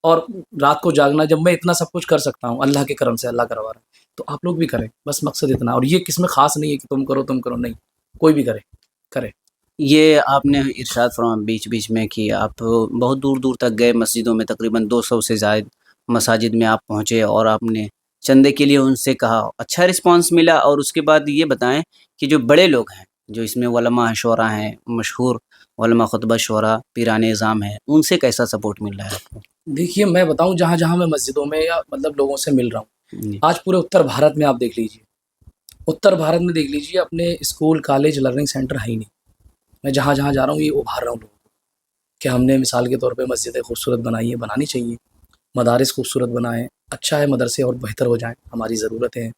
اور رات کو جاگنا، جب میں اتنا سب کچھ کر سکتا ہوں اللہ کے کرم سے، اللہ کروا رہا ہے، تو آپ لوگ بھی کریں. بس مقصد اتنا. اور یہ کس میں خاص نہیں ہے کہ تم کرو نہیں، کوئی بھی کرے. یہ آپ نے ارشاد فرمایا بیچ بیچ میں کہ آپ بہت دور دور تک گئے مسجدوں میں، تقریباً 200 سے زائد مساجد میں آپ پہنچے اور آپ نے چندے کے لیے ان سے کہا، اچھا رسپانس ملا. اور اس کے بعد یہ بتائیں کہ جو بڑے لوگ ہیں، جو اس میں علماء شعراء ہیں، مشہور علماء خطبہ شعراء پیران اعظام ہیں، ان سے کیسا سپورٹ مل رہا ہے آپ کو؟ دیکھیے میں بتاؤں جہاں جہاں میں مسجدوں میں یا مطلب لوگوں سے مل رہا ہوں، جی آج پورے اتر بھارت میں آپ دیکھ لیجیے، اتر بھارت میں دیکھ لیجیے اپنے اسکول، کالج، لرننگ سینٹر ہے ہی نہیں. میں جہاں جہاں جا رہا ہوں یہ ابھار رہا ہوں لوگوں کو کہ ہم نے مثال کے طور پہ مسجدیں خوبصورت بنائی ہیں، بنانی چاہیے، مدارس خوبصورت بنائیں، اچھا ہے مدرسے اور بہتر ہو جائیں، ہماری ضرورتیں ہیں،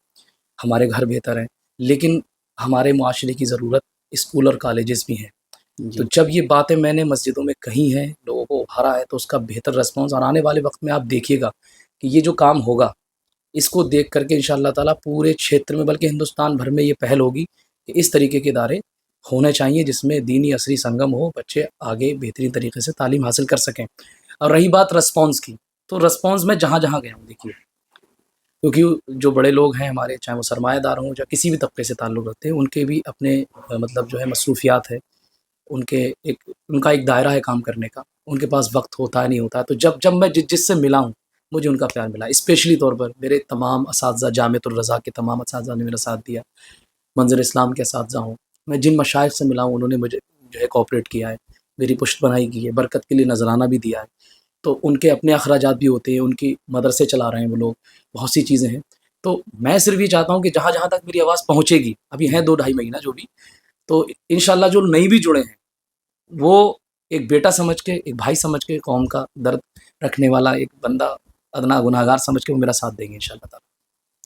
ہمارے گھر بہتر ہیں، لیکن ہمارے معاشرے کی ضرورت اسکول اور کالجز بھی ہیں. تو جی جب یہ باتیں میں نے مسجدوں میں کہی ہیں، لوگوں کو ابھارا ہے، تو اس کا بہتر رسپانس، اور آنے والے وقت میں آپ دیکھیے گا کہ یہ جو کام ہوگا اس کو دیکھ کر کے انشاءاللہ تعالیٰ پورے چھیتر میں بلکہ ہندوستان بھر میں یہ پہل ہوگی کہ اس طریقے کے ادارے ہونے چاہیے جس میں دینی عصری سنگم ہو، بچے آگے بہترین طریقے سے تعلیم حاصل کر سکیں. اور رہی بات رسپانس کی، تو رسپانس میں جہاں جہاں گیا ہوں دیکھیے، کیونکہ جو بڑے لوگ ہیں ہمارے، چاہے وہ سرمایہ دار ہوں یا کسی بھی طبقے سے تعلق رکھتے ہیں، ان کے بھی اپنے مطلب جو ہے مصروفیات ہے، ان کا ایک دائرہ ہے کام کرنے کا، ان کے پاس وقت ہوتا ہے نہیں ہوتا ہے. تو جب میں جس سے ملا ہوں مجھے ان کا پیار ملا. اسپیشلی طور پر میرے تمام اساتذہ، جامعۃ الرضا کے تمام اساتذہ نے میرا ساتھ دیا، منظر اسلام کے اساتذہ ہوں، میں جن مشائخ سے ملا ہوں انہوں نے مجھے جو ہے کوآپریٹ کیا ہے، میری پشت بنائی کی ہے، برکت کے لیے نذرانہ بھی دیا ہے. تو ان کے اپنے اخراجات بھی ہوتے ہیں، ان کی مدرسے چلا رہے ہیں وہ لوگ، بہت سی چیزیں ہیں. تو میں صرف یہ چاہتا ہوں کہ جہاں جہاں تک میری آواز پہنچے گی، ابھی ہیں 2-2.5 مہینہ جو بھی، تو انشاءاللہ جو نہیں بھی جڑے ہیں وہ ایک بیٹا سمجھ کے، ایک بھائی سمجھ کے، قوم کا درد رکھنے والا ایک بندہ، ادنا گناہگار سمجھ کے وہ میرا ساتھ دیں گے انشاءاللہ تعالیٰ.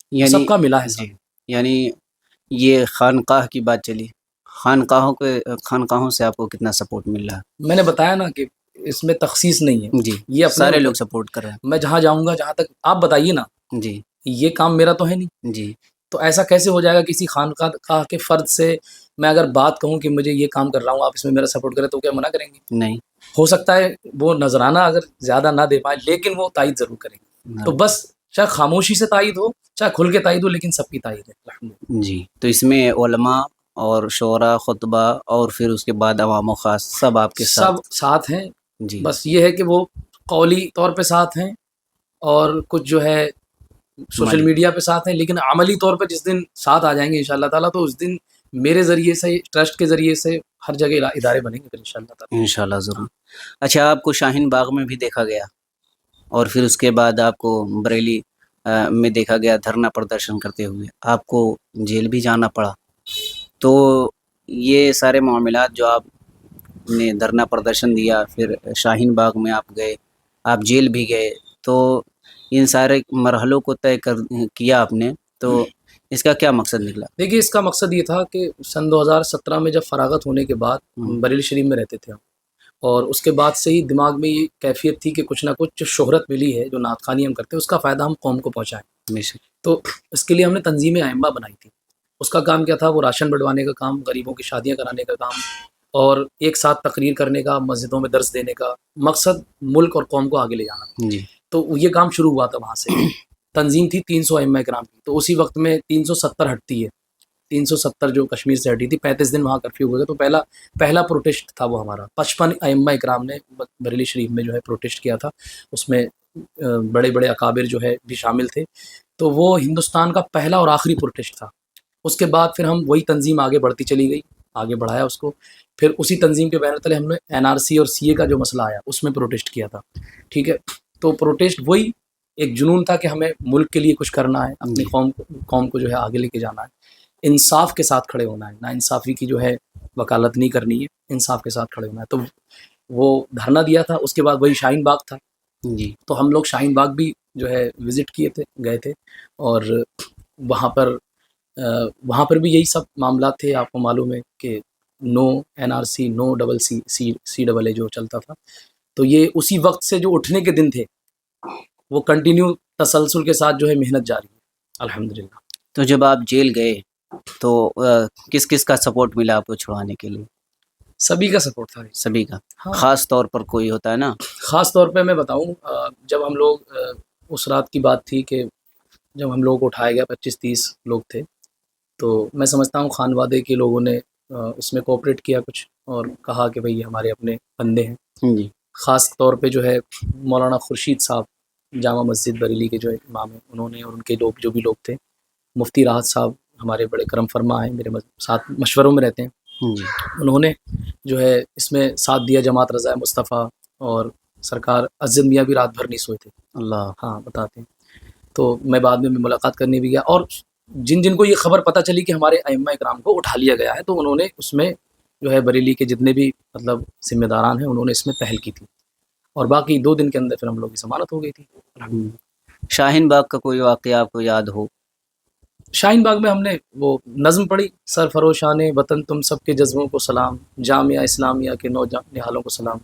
تو یعنی سب کا ملا ہے جی، ساتھ. یعنی یہ خانقاہ کی بات چلی، خانقاہوں سے آپ کو کتنا سپورٹ مل رہا میں نے بتایا نا کہ اس میں تخصیص نہیں ہے، ہے؟ جی یہ اپنے سارے لوگ سپورٹ کر رہے میں جہاں جاؤں گا، جہاں تک آپ بتائیے نا، ہیں. جی یہ کام میرا تو ہے نہیں، جی تو ایسا کیسے ہو جائے گا کسی خانقاہ کے فرد سے میں اگر بات کہوں کہ مجھے یہ کام کر رہا ہوں، آپ اس میں میرا سپورٹ کریں، تو کیا منع کریں گے؟ نہیں. ہو سکتا ہے وہ نذرانہ اگر زیادہ نہ دے پائے لیکن وہ تائید ضرور کریں گے. تو بس چاہے خاموشی سے تائید ہو، چاہے کھل کے تائید ہو، لیکن سب کی تائید ہے الحمدللہ. جی تو اس میں علماء اور شعراء، خطبہ، اور پھر اس کے بعد عوام و خاص سب آپ کے سب ساتھ. ساتھ ہیں. جی بس یہ ہے کہ وہ قولی طور پہ ساتھ ہیں اور کچھ جو ہے سوشل مالی میڈیا پہ ساتھ ہیں، لیکن عملی طور پہ جس دن ساتھ آ جائیں گے انشاءاللہ تعالیٰ، تو اس دن میرے ذریعے سے، ٹرسٹ کے ذریعے سے ہر جگہ ادارے بنیں گے پھر انشاءاللہ تعالیٰ. انشاءاللہ ضرور. اچھا، آپ کو شاہین باغ میں بھی دیکھا گیا اور پھر اس کے بعد آپ کو بریلی میں دیکھا گیا دھرنا پردرشن کرتے ہوئے، آپ کو جیل بھی جانا پڑا. تو یہ سارے معاملات جو آپ نے دھرنا پردرشن دیا، پھر شاہین باغ میں آپ گئے، آپ جیل بھی گئے، تو ان سارے مرحلوں کو طے کیا آپ نے، تو اس کا کیا مقصد نکلا؟ دیکھیے اس کا مقصد یہ تھا کہ سن 2017 میں جب فراغت ہونے کے بعد بریلی شریف میں رہتے تھے ہم، اور اس کے بعد سے ہی دماغ میں یہ کیفیت تھی کہ کچھ نہ کچھ جو شہرت ملی ہے، جو نعت خوانی ہم کرتے ہیں، اس کا فائدہ ہم قوم کو پہنچائیں. تو اس کے لیے ہم نے تنظیم ائمہ بنائی تھی. اس کا کام کیا تھا؟ وہ راشن بنٹوانے کا کام، غریبوں کی شادیاں کرانے کا کام، اور ایک ساتھ تقریر کرنے کا، مسجدوں میں درس دینے کا، مقصد ملک اور قوم کو آگے لے جانا. جی تو یہ کام شروع ہوا تھا وہاں سے. تنظیم تھی 300 ائمہ کرام کی، تو اسی وقت میں 370 ہٹتی ہے، 370 جو کشمیر سے ہٹی تھی، 35 دن وہاں کرفیو ہو گیا. تو پہلا پروٹیسٹ تھا وہ ہمارا. 55 ائمہ اکرام نے بریلی شریف میں جو ہے پروٹیسٹ کیا تھا. اس میں بڑے بڑے اکابر جو ہے بھی شامل تھے. تو وہ ہندوستان کا پہلا اور آخری پروٹیسٹ تھا. اس کے بعد پھر ہم وہی تنظیم آگے بڑھتی چلی گئی، آگے بڑھایا اس کو. پھر اسی تنظیم کے بینر تلے ہم نے NRC اور CA کا جو مسئلہ آیا اس میں پروٹیسٹ کیا تھا. ٹھیک ہے، تو پروٹیسٹ وہی ایک جنون تھا کہ ہمیں ملک کے لیے کچھ کرنا ہے، اپنی قوم کو جو ہے آگے لے کے جانا ہے، انصاف کے ساتھ کھڑے ہونا ہے، نا انصافی کی جو ہے وکالت نہیں کرنی ہے، انصاف کے ساتھ کھڑے ہونا ہے. تو وہ دھرنا دیا تھا. اس کے بعد وہی شاہین باغ تھا. جی تو ہم لوگ شاہین باغ بھی جو ہے وزٹ کیے تھے، گئے تھے، اور وہاں پر بھی یہی سب معاملات تھے. آپ کو معلوم ہے کہ نو NRC، نو CCA جو چلتا تھا. تو یہ اسی وقت سے جو اٹھنے کے دن تھے وہ کنٹینیو تسلسل کے ساتھ جو ہے محنت جاری ہے الحمدللہ. تو جب آپ جیل گئے تو کس کس کا سپورٹ ملا آپ کو چھڑوانے کے لیے؟ سبھی کا سپورٹ تھا. سبھی کا. ہاں خاص طور پر کوئی ہوتا ہے نا؟ خاص طور پہ میں بتاؤں جب ہم لوگ اس رات کی بات تھی کہ جب ہم لوگ کو اٹھایا گیا 25-30 لوگ تھے تو میں سمجھتا ہوں خان وادے کے لوگوں نے اس میں کوآپریٹ کیا کچھ اور کہا کہ بھئی ہمارے اپنے بندے ہیں. جی. خاص طور پہ جو ہے مولانا خورشید صاحب جامع مسجد بریلی کے جو امام ہیں انہوں نے اور ان کے لوگ جو بھی لوگ تھے مفتی راحت صاحب ہمارے بڑے کرم فرما ہیں میرے ساتھ مشوروں میں رہتے ہیں جی. انہوں نے جو ہے اس میں ساتھ دیا. جماعت رضا مصطفیٰ اور سرکار عزت میاں بھی رات بھر نہیں سوئے تھے. اللہ. ہاں بتاتے ہیں. تو میں بعد میں ملاقات کرنے بھی گیا اور جن جن کو یہ خبر پتہ چلی کہ ہمارے ائمہ اکرام کو اٹھا لیا گیا ہے تو انہوں نے اس میں جو ہے بریلی کے جتنے بھی مطلب ذمہ داران ہیں انہوں نے اس میں پہل کی تھی اور باقی 2 دن کے اندر پھر ہم لوگ کی ضمانت ہو گئی تھی. شاہین باغ کا کوئی واقعہ آپ کو یاد ہو؟ شاہین باغ میں ہم نے وہ نظم پڑھی سرفروشان وطن تم سب کے جذبوں کو سلام جامعہ اسلامیہ کے نوجوانوں کو سلام.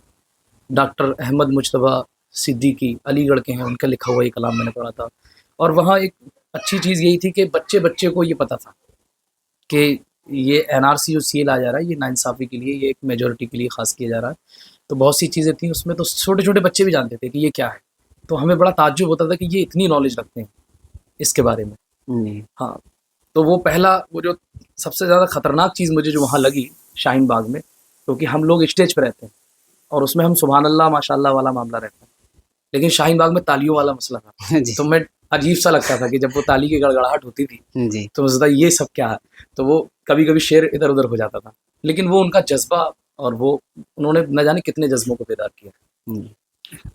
ڈاکٹر احمد مجتبیٰ صدیقی علی گڑھ کے ہیں ان کا لکھا ہوا یہ کلام میں نے پڑھا تھا اور وہاں ایک اچھی چیز یہی تھی کہ بچے کو یہ پتہ تھا کہ یہ NRC اور CA لایا جا رہا ہے یہ ناانصافی کے لیے یہ ایک میجورٹی کے لیے خاص کیا جا رہا ہے تو بہت سی چیزیں تھیں اس میں تو چھوٹے چھوٹے بچے بھی جانتے تھے کہ یہ کیا ہے تو ہمیں بڑا تعجب ہوتا تھا کہ یہ اتنی نالج رکھتے ہیں اس کے بارے میں. ہاں تو وہ پہلا وہ جو سب سے زیادہ خطرناک چیز مجھے جو وہاں لگی شاہین باغ میں کیونکہ ہم لوگ اسٹیج پہ رہتے ہیں اور اس میں ہم سبحان اللہ ماشاء اللہ والا معاملہ رہتا ہے لیکن شاہین باغ میں تالیوں والا مسئلہ تھا. تو میں عجیب سا لگتا تھا کہ جب وہ تالی کی گڑگڑاہٹ ہوتی تھی جی. تو مجھے یہ سب کیا ہے تو وہ کبھی کبھی شعر ادھر ادھر ہو جاتا تھا لیکن وہ ان کا جذبہ اور وہ انہوں نے نہ جانے کتنے جذبوں کو بیدار کیا.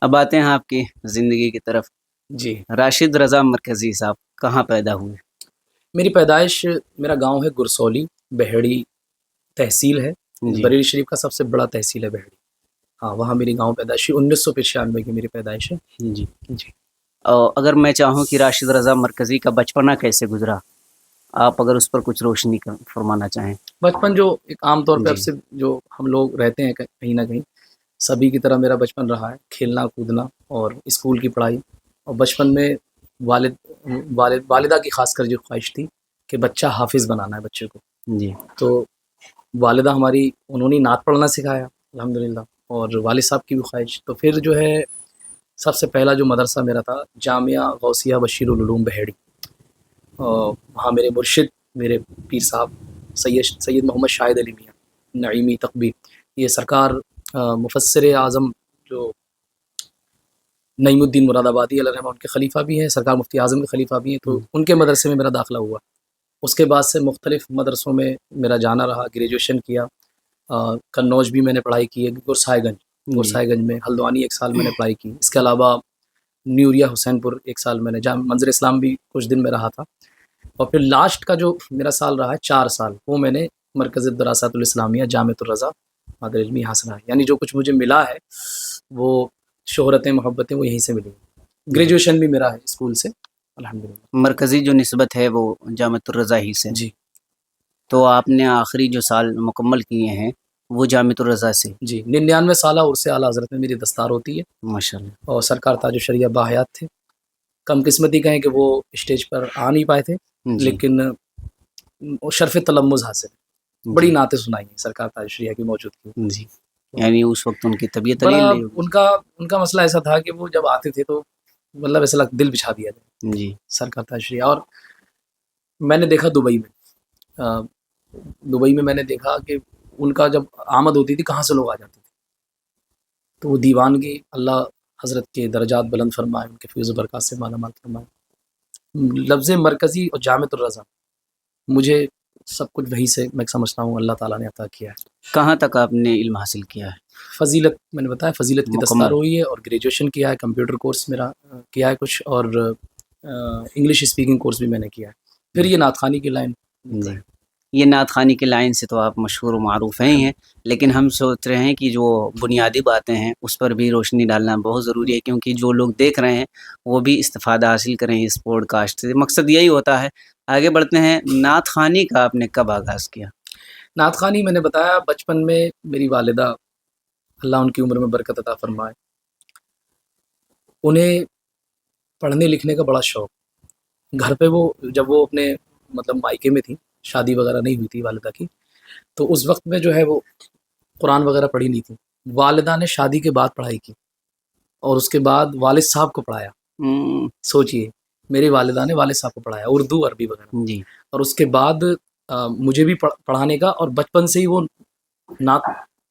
اب آتے ہیں آپ کی زندگی کی طرف. جی. راشد رضا مرکزی صاحب کہاں پیدا ہوئے؟ میری پیدائش میرا گاؤں ہے گرسولی بہیڑی تحصیل ہے بریلی شریف کا سب سے بڑا تحصیل ہے بہیڑی. ہاں وہاں میری گاؤں پیدائشی 1995 کی میری پیدائش ہے. جی. اگر میں چاہوں کہ راشد رضا مرکزی کا بچپنا کیسے گزرا آپ اگر اس پر کچھ روشنی فرمانا چاہیں. بچپن جو ایک عام طور پہ اب سے جو ہم لوگ رہتے ہیں کہیں نہ کہیں سبھی کی طرح میرا بچپن رہا ہے کھیلنا کودنا اور اسکول کی پڑھائی اور بچپن میں والدہ کی خاص کر جو خواہش تھی کہ بچہ حافظ بنانا ہے بچے کو. جی. تو والدہ ہماری انہوں نے نعت پڑھنا سکھایا الحمدللہ اور والد صاحب کی بھی خواہش تو پھر جو ہے سب سے پہلا جو مدرسہ میرا تھا جامعہ غوثیہ بشیر العلوم بہیڑی وہاں میرے مرشد میرے پیر صاحب سید محمد شاہد علی میاں نعیمی تقبی یہ سرکار مفسر اعظم جو نعیم الدین مراد آبادی علیہ رحمہ ان کے خلیفہ بھی ہیں سرکار مفتی اعظم کے خلیفہ بھی ہیں تو ان کے مدرسے میں میرا داخلہ ہوا. اس کے بعد سے مختلف مدرسوں میں میرا جانا رہا گریجویشن کیا قنوج بھی میں نے پڑھائی کی ہے گرسائے گنج میں ہلدوانی 1 سال میں نے پڑھائی کی. اس کے علاوہ نیوریا حسین پور 1 سال میں نے منظر اسلام بھی کچھ دن میں رہا تھا اور پھر لاسٹ کا جو میرا سال رہا ہے 4 سال وہ میں نے مرکز الدراسات الاسلامیہ جامعۃ الرضا مادر علمی حاصل ہے یعنی جو کچھ مجھے ملا ہے وہ شہرتیں محبتیں وہ یہیں سے ملی. گریجویشن بھی میرا ہے اسکول سے الحمدللہ. مرکزی جو نسبت ہے وہ جامعۃ الرضا ہی سے. جی. تو آپ نے آخری جو سال مکمل کیے ہیں وہ جامعۃ الرضا سے؟ جی 99 سالہ عرس اعلیٰ حضرت میں میری دستار ہوتی ہے ماشاء اللہ اور سرکار تاج الشریعہ باحیات تھے. کم قسمتی کہیں کہ وہ اسٹیج پر آ نہیں پائے تھے لیکن شرف تلمذ حاصل بڑی نعتیں سنائی ہیں سرکار تاج الشریعہ کی موجودگی. جی. یعنی اس وقت ان کی طبیعت بڑا ان کا مسئلہ ایسا تھا کہ وہ جب آتے تھے تو مطلب ایسا لگتا دل بچھا دیا جائے. جی. سرکار تاج الشریعہ. اور میں نے دیکھا دبئی میں میں نے دیکھا کہ ان کا جب آمد ہوتی تھی کہاں سے لوگ آ جاتے تھے تو وہ دیوانگی اللہ حضرت کے درجات بلند فرمائے ان کے فیض و برکات سے مالا مال فرمائے. لفظ مرکزی اور جامعۃ الرضا مجھے سب کچھ وہی سے میں سمجھتا ہوں اللہ تعالیٰ نے عطا کیا ہے. کہاں تک آپ نے علم حاصل کیا ہے؟ فضیلت میں نے بتایا فضیلت کی دستار ہوئی ہے اور گریجویشن کیا ہے کمپیوٹر کورس میرا کیا ہے کچھ اور انگلش اسپیکنگ کورس بھی میں نے کیا ہے. پھر یہ نعت خوانی کی لائن. جی. یہ نعت خوانی کی لائن سے تو آپ مشہور و معروف ہیں لیکن ہم سوچ رہے ہیں کہ جو بنیادی باتیں ہیں اس پر بھی روشنی ڈالنا بہت ضروری ہے کیونکہ جو لوگ دیکھ رہے ہیں وہ بھی استفادہ حاصل کریں اس پوڈ کاسٹ سے. مقصد یہی ہوتا ہے. آگے بڑھتے ہیں. نعت خوانی کا آپ نے کب آغاز کیا؟ نعت خوانی میں نے بتایا بچپن میں میری والدہ اللہ ان کی عمر میں برکت عطا فرمائے انہیں پڑھنے لکھنے کا بڑا شوق. گھر پہ وہ جب وہ اپنے مطلب مائکے میں تھیں, شادی وغیرہ نہیں ہوئی تھی والدہ کی, تو اس وقت میں جو ہے وہ قرآن وغیرہ پڑھی نہیں تھی. والدہ نے شادی کے بعد پڑھائی کی اور اس کے بعد والد صاحب کو پڑھایا. سوچئے, میری والدہ نے والد صاحب کو پڑھایا اردو عربی وغیرہ, جی اور اس کے بعد مجھے بھی پڑھانے کا, اور بچپن سے ہی وہ نعت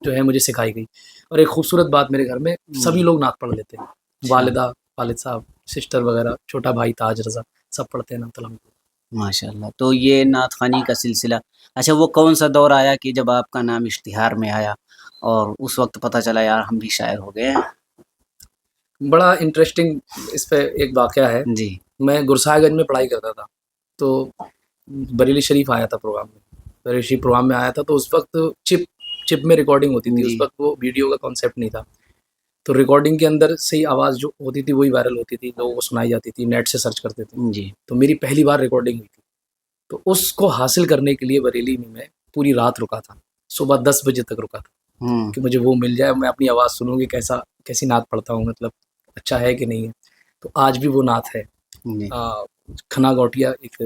جو ہے مجھے سکھائی گئی. اور ایک خوبصورت بات, میرے گھر میں سبھی لوگ نعت پڑھ لیتے ہیں, والدہ, والد صاحب, سسٹر وغیرہ, چھوٹا بھائی تاج رضا, سب پڑھتے ہیں نعت الحمد. ماشاء اللہ. تو یہ نعت خوانی کا سلسلہ, اچھا وہ کون سا دور آیا کہ جب آپ کا نام اشتہار میں آیا اور اس وقت پتہ چلا یار ہم بھی شاعر ہو گئے ہیں؟ بڑا انٹرسٹنگ اس پہ ایک واقعہ ہے. جی میں گرسائے گنج میں پڑھائی کرتا تھا, تو بریلی شریف آیا تھا پروگرام میں, بریلی شریف پروگرام میں آیا تھا, تو اس وقت چپ میں ریکارڈنگ ہوتی تھی. جی. اس وقت وہ ویڈیو کا کانسیپٹ نہیں تھا, تو ریکارڈنگ کے اندر سے ہی آواز جو ہوتی تھی وہی وائرل ہوتی تھی, لوگوں کو سنائی جاتی تھی, نیٹ سے سرچ کرتے تھے. جی تو میری پہلی بار ریکارڈنگ ہوئی تھی, تو اس کو حاصل کرنے کے لیے بریلی میں پوری رات رکا تھا, صبح 10 بجے تک رکا تھا کہ مجھے وہ مل جائے, میں اپنی آواز سنوں گی کیسی نعت پڑھتا ہوں, مطلب اچھا ہے کہ نہیں ہے. تو آج بھی وہ نعت ہے. جی. کھنا گوٹیا ایک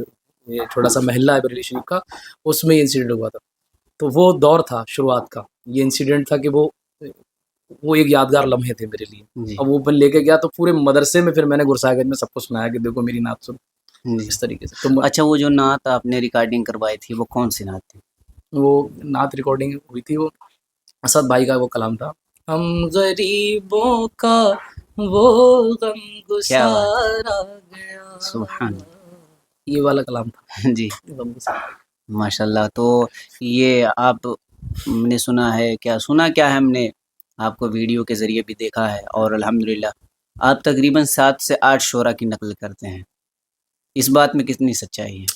یہ چھوٹا سا محلہ ہے بریلی شریف کا, اس میں یہ انسیڈنٹ ہوا تھا. تو وہ دور تھا شروعات کا, یہ انسیڈنٹ تھا کہ وہ ایک یادگار لمحے تھے میرے لیے. جی اب وہ میں لے کے گیا تو پورے مدرسے میں پھر میں نے گرسائے گنج میں سب کو سنایا کہ دیکھو میری نعت سن, جی. اس طریقے سے. تو اچھا وہ جو نعت آپ نے ریکارڈنگ کروائی تھی وہ کون سی نعت تھی؟ وہ نعت ریکارڈنگ ہوئی تھی, وہ اسد بھائی کا وہ کلام تھا, ہم غریبوں کا وہ غم گسارا گیا, سبحان یہ والا کلام تھا. جی غم گسارا. ماشاء اللہ. تو یہ آپ نے سنا ہے کیا ہے, ہم نے آپ کو ویڈیو کے ذریعے بھی دیکھا ہے, اور الحمدللہ آپ تقریباً 7 سے 8 شعراء کی نقل کرتے ہیں, اس بات میں کتنی سچائی ہے؟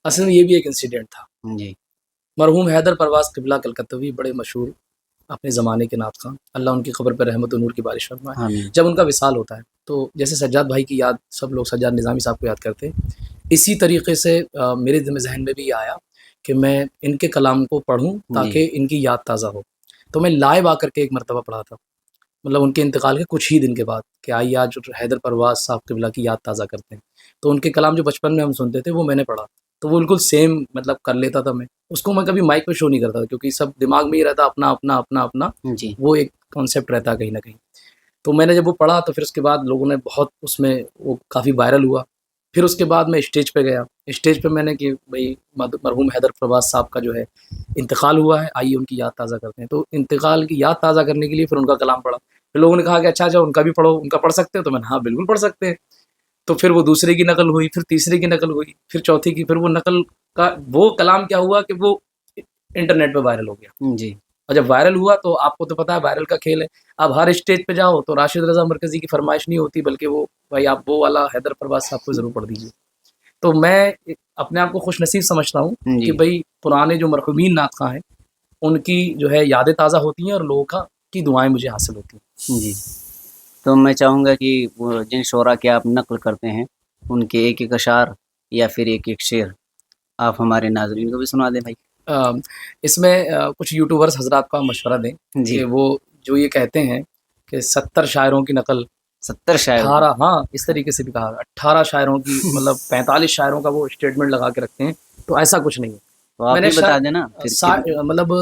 اصل میں یہ بھی ایک انسیڈنٹ تھا. جی مرحوم حیدر پرواز قبلہ کلکتوی بڑے مشہور اپنے زمانے کے نعت خواں, اللہ ان کی قبر پر رحمت و نور کی بارش فرمائے. آمین. جب ان کا وصال ہوتا ہے تو جیسے سجاد بھائی کی یاد سب لوگ سجاد نظامی صاحب کو یاد کرتے ہیں, اسی طریقے سے میرے ذہن میں بھی یہ آیا کہ میں ان کے کلام کو پڑھوں تاکہ ان کی یاد تازہ ہو. تو میں لائیو آ کر کے ایک مرتبہ پڑھا تھا, مطلب ان کے انتقال کے کچھ ہی دن کے بعد, کہ آئیے آج حیدر پرواز صاحب قبلہ کی یاد تازہ کرتے ہیں. تو ان کے کلام جو بچپن میں ہم سنتے تھے وہ میں نے پڑھا, تو وہ بالکل سیم مطلب کر لیتا تھا. میں اس کو میں کبھی مائک پہ شو نہیں کرتا تھا, کیونکہ سب دماغ میں ہی رہتا اپنا اپنا اپنا اپنا, جی وہ ایک کانسیپٹ رہتا ہے کہیں نہ کہیں. تو میں نے جب وہ پڑھا تو پھر اس کے بعد لوگوں نے بہت اس میں وہ کافی وائرل ہوا. پھر اس کے بعد میں اسٹیج پہ گیا, اسٹیج پہ میں نے کہ بھائی مرحوم حیدر پرواز صاحب کا جو ہے انتقال ہوا ہے, آئیے ان کی یاد تازہ کرتے ہیں. تو انتقال کی یاد تازہ کرنے کے لیے پھر ان کا کلام پڑھا. پھر لوگوں نے کہا کہ اچھا ان کا بھی پڑھو, ان کا پڑھ سکتے ہیں؟ تو میں نے ہاں بالکل پڑھ سکتے ہیں. تو پھر وہ دوسرے کی نقل ہوئی, پھر تیسرے کی نقل ہوئی, پھر چوتھی کی, پھر وہ نقل کا وہ کلام کیا ہوا کہ وہ انٹرنیٹ پہ وائرل ہو گیا. جی اور جب وائرل ہوا تو آپ کو تو پتہ ہے وائرل کا کھیل ہے, اب ہر اسٹیج پہ جاؤ تو راشد رضا مرکزی کی فرمائش نہیں ہوتی, بلکہ وہ بھائی آپ وہ والا حیدر پرواز صاحب کو ضرور پڑھ دیجیے. تو میں اپنے آپ کو خوش نصیب سمجھتا ہوں جی کہ بھائی پرانے جو مرحومین نعت خواں ہیں ان کی جو ہے یادیں تازہ ہوتی ہیں اور لوگوں کی دعائیں مجھے حاصل ہوتی ہیں. جی. تو میں چاہوں گا کہ وہ جن شعراء کے آپ نقل کرتے ہیں ان کے ایک ایک اشعار یا پھر ایک ایک شعر آپ ہمارے ناظرین کو بھی سنا دیں بھائی. اس میں کچھ یوٹیوبرز حضرات کا مشورہ دیں جی کہ وہ جو یہ کہتے ہیں کہ 70 شاعروں کی نقل, 70 شاعر 18, ہاں اس طریقے سے بھی کہا, 18 شاعروں کی مطلب 45 شاعروں کا وہ اسٹیٹمنٹ لگا کے رکھتے ہیں, تو ایسا کچھ نہیں ہے. تو آپ میں نے ہی بتا دینا پھر. مطلب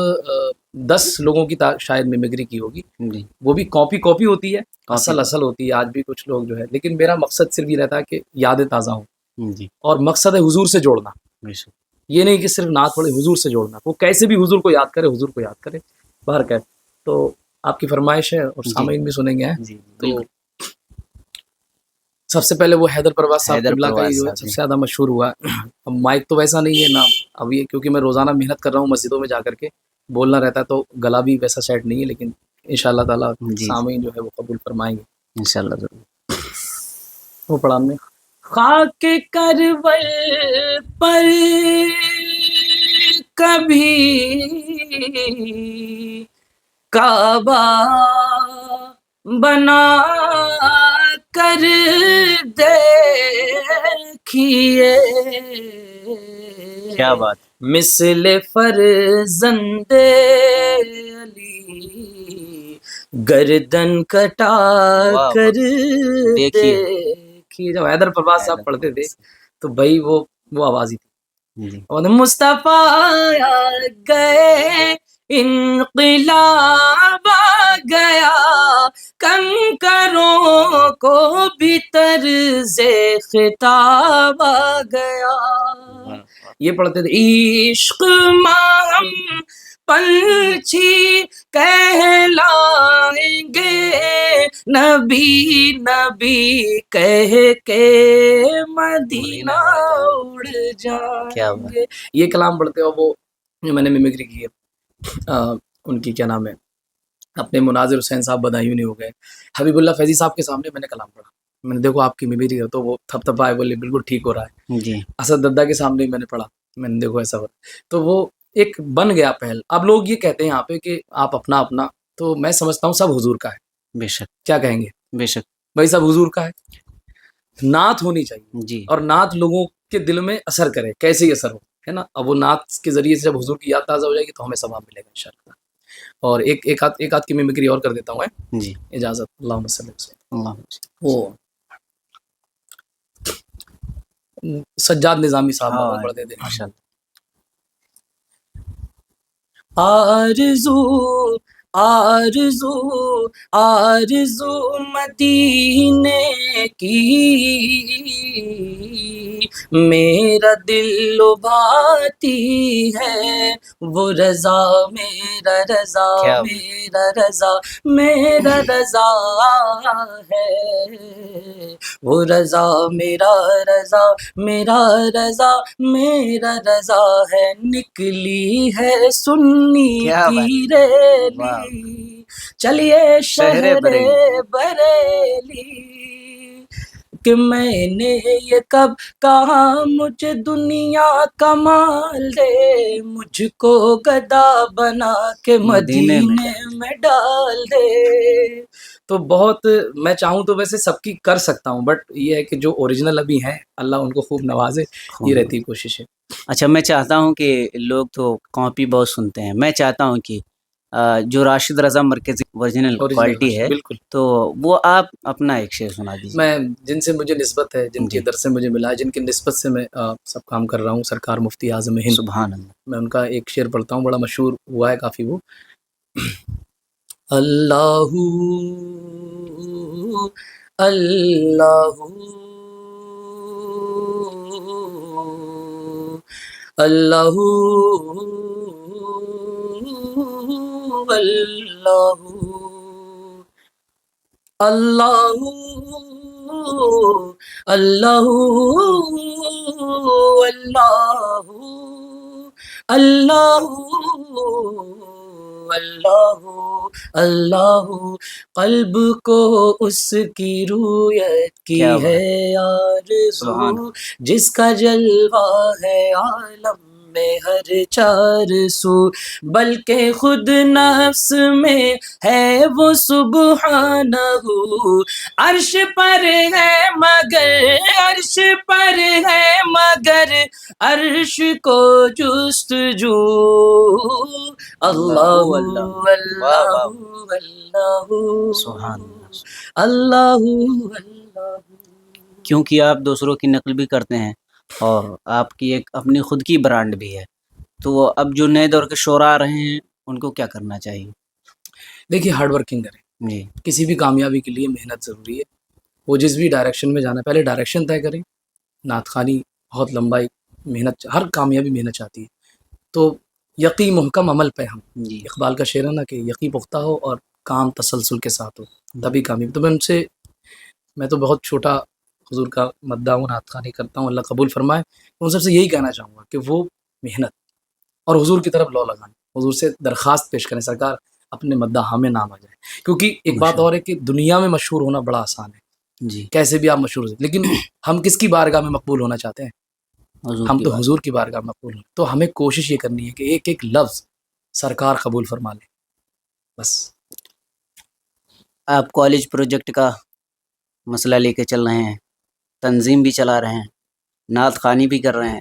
10 لوگوں کی شاید میمیگری کی ہوگی, جی وہ بھی کاپی ہوتی ہے, اصل ہوتی ہے. آج بھی کچھ لوگ جو ہے, لیکن میرا مقصد صرف یہ رہتا ہے کہ یادیں تازہ ہوں, جی اور مقصد ہے حضور سے جوڑنا. بے شک. یہ نہیں کہ صرف نعت پڑھے, حضور سے جوڑنا, وہ کیسے بھی حضور کو یاد کرے, حضور کو یاد کرے باہر کا. تو آپ کی فرمائش ہے اور سامعین بھی سنیں گے. جی تو سب سے پہلے وہ حیدر پرواز صاحب حیدر قبلہ کا ہی پرواز جو صاحب سب سے زیادہ مشہور ہوا. اب مائک تو ویسا نہیں ہے نا اب, یہ کیونکہ میں روزانہ محنت کر رہا ہوں مسجدوں میں جا کر کے بولنا رہتا ہے, تو گلا بھی ویسا سیٹ نہیں ہے, لیکن انشاءاللہ تعالیٰ سامعین جو ہے وہ قبول فرمائیں گے انشاءاللہ ضرور. وہ پڑھا ہم نے. خاک کربل پر کبھی کعبہ بنا کر دیکھیے, کیا بات. مثل فرزند علی گردن کٹا کر دیکھیے. جب حیدر پرواز صاحب پڑھتے تھے تو بھائی وہ آواز ہی تھی. جی اور مصطفیٰ آ گئے انقلاب آ گیا کنکروں کو بھی طرز خطاب آ گیا. یہ پڑھتے تھے عشق ماہم پنچھی کہلائیں گے نبی نبی کہہ کے مدینہ اڑ کیا جائیں بات. گے. یہ کلام پڑھتے ہو وہ جو میں نے میمکری کی ہے ان کی کیا نام ہے اپنے مناظر حسین صاحب بدایوں نہیں ہو گئے. حبیب اللہ فیضی صاحب کے سامنے میں نے کلام پڑھا. میں نے دیکھو آپ کی میمکری ہے تو وہ تھپ تھپ آئے بولے بالکل ٹھیک ہو رہا ہے. جی اسد ددہ کے سامنے میں نے پڑھا. میں نے دیکھو ایسا ہو تو وہ ایک بن گیا پہل. اب لوگ یہ کہتے ہیں یہاں پہ کہ آپ اپنا اپنا تو میں سمجھتا ہوں سب حضور کا ہے. بے شک کیا کہیں گے بے شک. بھائی سب حضور کا ہے. نعت ہونی چاہیے جی اور نعت لوگوں کے دل میں اثر کرے کیسے ہی اثر ہو ہے نا. اب وہ نعت کے ذریعے سے جب حضور کی یاد تازہ ہو جائے گی تو ہمیں ثواب ملے گا انشاءاللہ. اور ایک آدھ کی میمکری اور کر دیتا ہوں میں جی اجازت. اللہم صلی اللہ علیہ وسلم. اللہ. وہ سجاد نظامی صاحب ہاں مرحوم پڑھتے تھے. ماشاء اللہ. آرزو آرزو آرزو مدینے کی میرا دل لبھاتی ہے وہ رضا میرا رضا کیا میرا رضا میرا رضا ہے وہ رضا میرا رضا میرا رضا میرا رضا ہے. نکلی ہے سنی کیا بات. کی واہ. ریلی چلیے شہر شہر بریلی. بریلی کہ میں نے یہ کب کہا مجھے دنیا کا مال دے مجھ کو گدا بنا کے مدینے میں مدینے میں ڈال دے. تو بہت میں چاہوں تو ویسے سب کی کر سکتا ہوں بٹ یہ ہے کہ جو اوریجنل ابھی ہیں اللہ ان کو خوب نوازے. یہ رہتی ہے کوشش ہے. اچھا میں چاہتا ہوں کہ لوگ تو کاپی بہت سنتے ہیں. میں چاہتا ہوں کہ جو راشد رضا مرکزی اوریجنل کوالٹی ہے بالکل تو وہ آپ اپنا ایک شعر سنا دیجیے. میں جن سے مجھے نسبت ہے جن جی. کے در سے مجھے ملا ہے جن کی نسبت سے میں سب کام کر رہا ہوں سرکار مفتی اعظم ہند سبحان اللہ. میں ان کا ایک شعر پڑھتا ہوں. بڑا مشہور ہوا ہے کافی وہ. اللہ اللہ اللہ اللہ اللہ اللہ اللہ اللہ اللہ قلب کو اس کی رویت کی کیا بات. ہے سبحان. آرزو جس کا جلوہ ہے عالم میں ہر چار سو بلکہ خود نفس میں ہے وہ سبحانہ عرش پر ہے مگر عرش پر ہے مگر عرش کو جستجو اللہ اللہ اللہ سبحان اللہ. اللہ اللہ. کیونکہ آپ دوسروں کی نقل بھی کرتے ہیں اور آپ کی ایک اپنی خود کی برانڈ بھی ہے تو اب جو نئے دور کے شعراء آ رہے ہیں ان کو کیا کرنا چاہیے؟ دیکھیے ہارڈ ورکنگ کریں. جی کسی بھی کامیابی کے لیے محنت ضروری ہے. وہ جس بھی ڈائریکشن میں جانا ہے پہلے ڈائریکشن طے کریں. نعت خوانی بہت لمبا محنت ہر کامیابی محنت چاہتی ہے. تو یقین محکم عمل پہ ہم جی اقبال کا شعر ہے نا کہ یقین پختہ ہو اور کام تسلسل کے ساتھ ہو تبھی کامیابی. تو میں تو بہت چھوٹا حضور کا مداح ہوں نعت خوانی کرتا ہوں اللہ قبول فرمائے. ان سب سے یہی کہنا چاہوں گا کہ وہ محنت اور حضور کی طرف لو لگائیں. حضور سے درخواست پیش کریں سرکار اپنے مداح میں نام آ جائے. کیونکہ ایک بات اور ہے کہ دنیا میں مشہور ہونا بڑا آسان ہے. جی کیسے بھی آپ مشہور ہو لیکن ہم کس کی بارگاہ میں مقبول ہونا چاہتے ہیں؟ ہم کی تو بات. حضور کی بارگاہ میں مقبول ہیں. تو ہمیں کوشش یہ کرنی ہے کہ ایک ایک لفظ سرکار قبول فرما لے بس. آپ کالج پروجیکٹ کا مسئلہ لے کے چل رہے ہیں تنظیم بھی چلا رہے ہیں نعت خوانی بھی کر رہے ہیں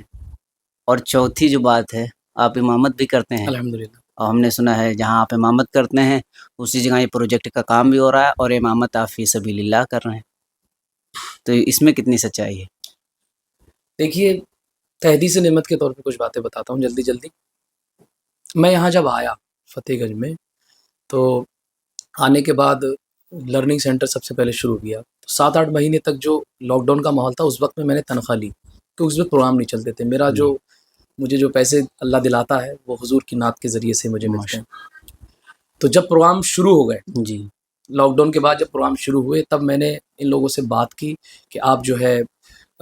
اور چوتھی جو بات ہے آپ امامت بھی کرتے ہیں الحمدللہ. اور ہم نے سنا ہے جہاں آپ امامت کرتے ہیں اسی جگہ یہ پروجیکٹ کا کام بھی ہو رہا ہے اور امامت آپ فی سبیل اللہ کر رہے ہیں تو اس میں کتنی سچائی ہے؟ دیکھیے تحدیث نعمت کے طور پہ کچھ باتیں بتاتا ہوں جلدی جلدی. میں یہاں جب آیا فتح گنج میں تو آنے کے بعد لرننگ سینٹر سب سے پہلے شروع کیا. 7-8 مہینے تک جو لاک ڈاؤن کا ماحول تھا اس وقت میں نے تنخواہ لی کیونکہ اس وقت پروگرام نہیں چلتے تھے. میرا جو مجھے جو پیسے اللہ دلاتا ہے وہ حضور کی نعت کے ذریعے سے مجھے ملتے ہیں. تو جب پروگرام شروع ہو گئے جی لاک ڈاؤن کے بعد جب پروگرام شروع ہوئے تب میں نے ان لوگوں سے بات کی کہ آپ جو ہے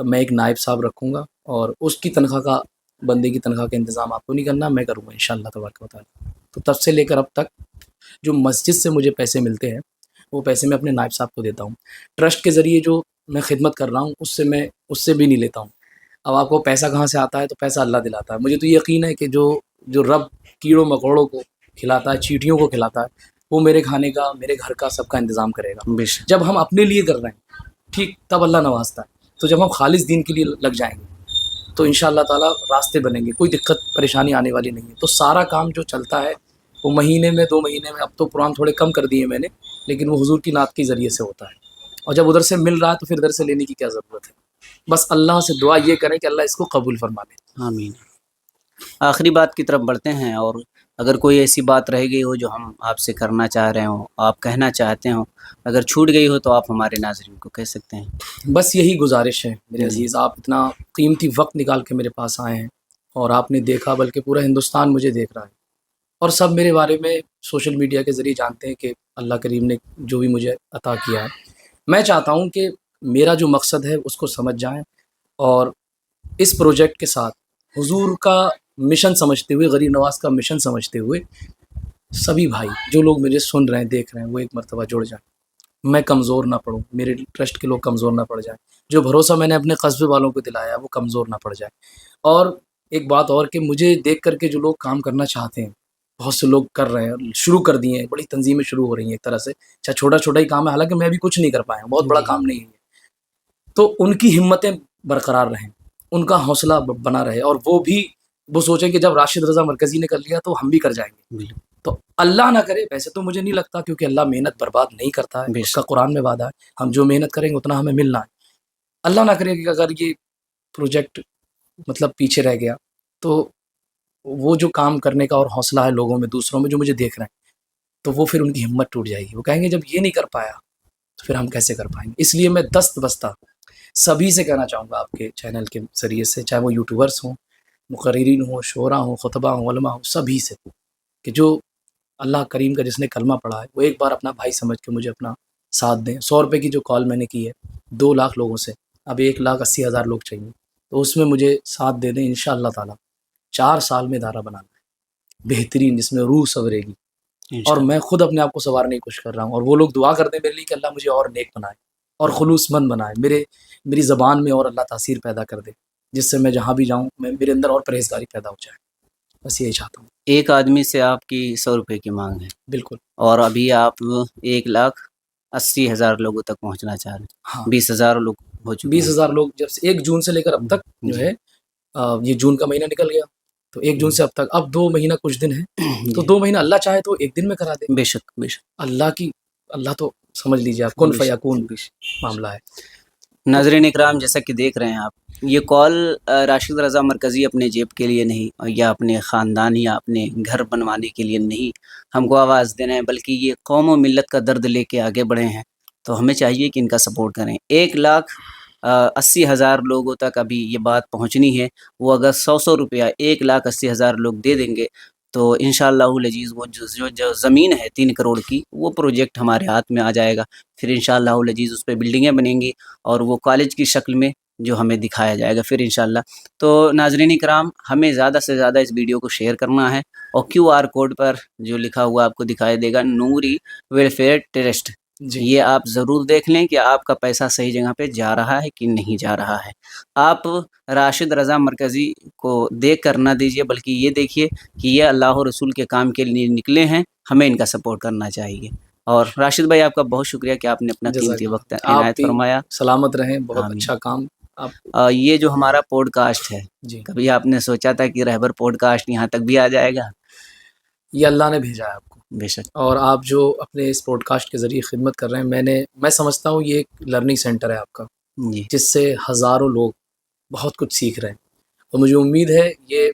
میں ایک نائب صاحب رکھوں گا اور اس کی تنخواہ کا بندے کی تنخواہ کا انتظام آپ کو نہیں کرنا, میں کروں گا انشاءاللہ تبارک و تعالیٰ. تو تب سے لے کر اب تک جو مسجد سے مجھے پیسے ملتے ہیں وہ پیسے میں اپنے نائب صاحب کو دیتا ہوں. ٹرسٹ کے ذریعے جو میں خدمت کر رہا ہوں اس سے بھی نہیں لیتا ہوں. اب آپ کو پیسہ کہاں سے آتا ہے؟ تو پیسہ اللہ دلاتا ہے. مجھے تو یقین ہے کہ جو رب کیڑوں مکوڑوں کو کھلاتا ہے, چیٹیوں کو کھلاتا ہے, وہ میرے کھانے کا میرے گھر کا سب کا انتظام کرے گا. بے شک. جب ہم اپنے لیے کر رہے ہیں ٹھیک تب اللہ نوازتا ہے. تو جب ہم خالص دین کے لیے لگ جائیں گے تو انشاءاللہ تعالیٰ راستے بنیں گے, کوئی دقت پریشانی آنے والی نہیں ہے. تو سارا کام جو چلتا ہے وہ مہینے میں 2 مہینے میں, اب تو پروگرام تھوڑے کم کر دیے میں نے, لیکن وہ حضور کی نعت کے ذریعے سے ہوتا ہے. اور جب ادھر سے مل رہا ہے تو پھر ادھر سے لینے کی کیا ضرورت ہے؟ بس اللہ سے دعا یہ کریں کہ اللہ اس کو قبول فرما لے. آمین. آخری بات کی طرف بڑھتے ہیں, اور اگر کوئی ایسی بات رہ گئی ہو جو ہم آپ سے کرنا چاہ رہے ہوں, آپ کہنا چاہتے ہوں, اگر چھوٹ گئی ہو تو آپ ہمارے ناظرین کو کہہ سکتے ہیں. بس یہی گزارش ہے میرے عزیز, آپ اتنا قیمتی وقت نکال کے میرے پاس آئے ہیں اور آپ نے دیکھا, بلکہ پورا ہندوستان مجھے دیکھ رہا ہے اور سب میرے بارے میں سوشل میڈیا کے ذریعے جانتے ہیں کہ اللہ کریم نے جو بھی مجھے عطا کیا ہے. میں چاہتا ہوں کہ میرا جو مقصد ہے اس کو سمجھ جائیں اور اس پروجیکٹ کے ساتھ حضور کا مشن سمجھتے ہوئے, غریب نواز کا مشن سمجھتے ہوئے سبھی بھائی جو لوگ مجھے سن رہے ہیں دیکھ رہے ہیں وہ ایک مرتبہ جڑ جائیں. میں کمزور نہ پڑوں, میرے ٹرسٹ کے لوگ کمزور نہ پڑ جائیں, جو بھروسہ میں نے اپنے قصبے والوں کو دلایا وہ کمزور نہ پڑ جائے. اور ایک بات اور کہ مجھے دیکھ کر کے جو لوگ کام کرنا چاہتے ہیں, بہت سے لوگ کر رہے ہیں, شروع کر دیے ہیں, بڑی تنظیمیں شروع ہو رہی ہیں ایک طرح سے, چاہے چھوٹا چھوٹا ہی کام ہے, حالانکہ میں بھی کچھ نہیں کر پایا ہوں, بہت بڑا کام نہیں ہے, تو ان کی ہمتیں برقرار رہیں, ان کا حوصلہ بنا رہے, اور وہ سوچیں کہ جب راشد رضا مرکزی نے کر لیا تو ہم بھی کر جائیں گے. تو اللہ نہ کرے, ویسے تو مجھے نہیں لگتا کیونکہ اللہ محنت برباد نہیں کرتا ہے, اس کا قرآن میں وعدہ ہے, ہم جو محنت کریں گے اتنا ہمیں ملنا ہے. اللہ نہ کرے کہ اگر یہ پروجیکٹ مطلب پیچھے رہ گیا تو وہ جو کام کرنے کا اور حوصلہ ہے لوگوں میں, دوسروں میں جو مجھے دیکھ رہے ہیں, تو وہ پھر ان کی ہمت ٹوٹ جائے گی. وہ کہیں گے جب یہ نہیں کر پایا تو پھر ہم کیسے کر پائیں گے. اس لیے میں دست بستہ سبھی سے کہنا چاہوں گا آپ کے چینل کے ذریعے سے, چاہے وہ یوٹیوبرس ہوں, مقررین ہوں, شعراء ہوں, خطبہ ہوں, علماء ہوں, سبھی سے کہ جو اللہ کریم کا جس نے کلمہ پڑھا ہے وہ ایک بار اپنا بھائی سمجھ کے مجھے اپنا ساتھ دیں. 100 روپے کی جو کال میں نے کی ہے 2 لاکھ لوگوں سے, اب 1,80,000 لوگ چاہیے, تو اس میں مجھے ساتھ دے دیں. انشاءاللہ تعالیٰ 4 سال میں ادارہ بنانا ہے بہترین, جس میں روح سنورے گی, اور میں خود اپنے آپ کو سنوارنے کی کوشش کر رہا ہوں. اور وہ لوگ دعا کر دیں میرے لیے کہ اللہ مجھے اور نیک بنائے اور خلوص مند بنائے, میری زبان میں اور اللہ تاثیر پیدا کر دے, جس سے میں جہاں بھی جاؤں میرے اندر اور پرہیزگاری پیدا ہو جائے. بس یہی چاہتا ہوں. ایک آدمی سے آپ کی 100 روپے کی مانگ ہے, بالکل, اور ابھی آپ 1,80,000 لوگوں تک پہنچنا چاہ رہے ہیں. ہاں 20,000 لوگ ہو چکے ہیں. 20,000 لوگ جب سے 1 جون سے لے کر اب تک جو ہے, یہ جون کا مہینہ نکل گیا تو 1 جون سے اب تک, اب 2 مہینہ کچھ دن ہے, تو 2 مہینہ اللہ چاہے تو 1 دن میں کرا دے. بے شک بے شک, اللہ تو سمجھ لیجیے آپ, کن فیکون معاملہ ہے. ناظرین اکرام, جیسا کہ دیکھ رہے ہیں آپ, یہ کال راشد رضا مرکزی اپنے جیب کے لیے نہیں یا اپنے خاندان یا اپنے گھر بنوانے کے لیے نہیں ہم کو آواز دے رہے ہیں, بلکہ یہ قوم و ملت کا درد لے کے آگے بڑھے ہیں. تو ہمیں چاہیے کہ ان کا سپورٹ کریں. 1,80,000 لوگوں تک ابھی یہ بات پہنچنی ہے. وہ اگر 100 روپیہ 1,80,000 لوگ دے دیں گے تو انشاءاللہ العزیز وہ جو زمین ہے 3 کروڑ کی, وہ پروجیکٹ ہمارے ہاتھ میں آ جائے گا. پھر انشاءاللہ العزیز اس پہ بلڈنگیں بنیں گی اور وہ کالج کی شکل میں جو ہمیں دکھایا جائے گا پھر انشاءاللہ. تو ناظرین کرام, ہمیں زیادہ سے زیادہ اس ویڈیو کو شیئر کرنا ہے, اور QR کوڈ پر جو لکھا ہوا آپ کو دکھائی دے گا نوری ویلفیئر ٹرسٹ, یہ آپ ضرور دیکھ لیں کہ آپ کا پیسہ صحیح جگہ پہ جا رہا ہے کہ نہیں جا رہا ہے. آپ راشد رضا مرکزی کو دیکھ کر نہ دیجیے, بلکہ یہ دیکھیے کہ یہ اللہ و رسول کے کام کے لیے نکلے ہیں, ہمیں ان کا سپورٹ کرنا چاہیے. اور راشد بھائی, آپ کا بہت شکریہ کہ آپ نے اپنا قیمتی وقت عنایت فرمایا. سلامت رہیں, بہت اچھا کام. یہ جو ہمارا پوڈ کاسٹ ہے, کبھی آپ نے سوچا تھا کہ رہبر پوڈ کاسٹ یہاں تک بھی آ جائے گا؟ یہ اللہ نے بھیجا ہے آپ کو. بے شک. اور آپ جو اپنے اس پوڈ کاسٹ کے ذریعے خدمت کر رہے ہیں, میں سمجھتا ہوں یہ ایک لرننگ سینٹر ہے آپ کا, جس سے ہزاروں لوگ بہت کچھ سیکھ رہے ہیں. تو مجھے امید ہے یہ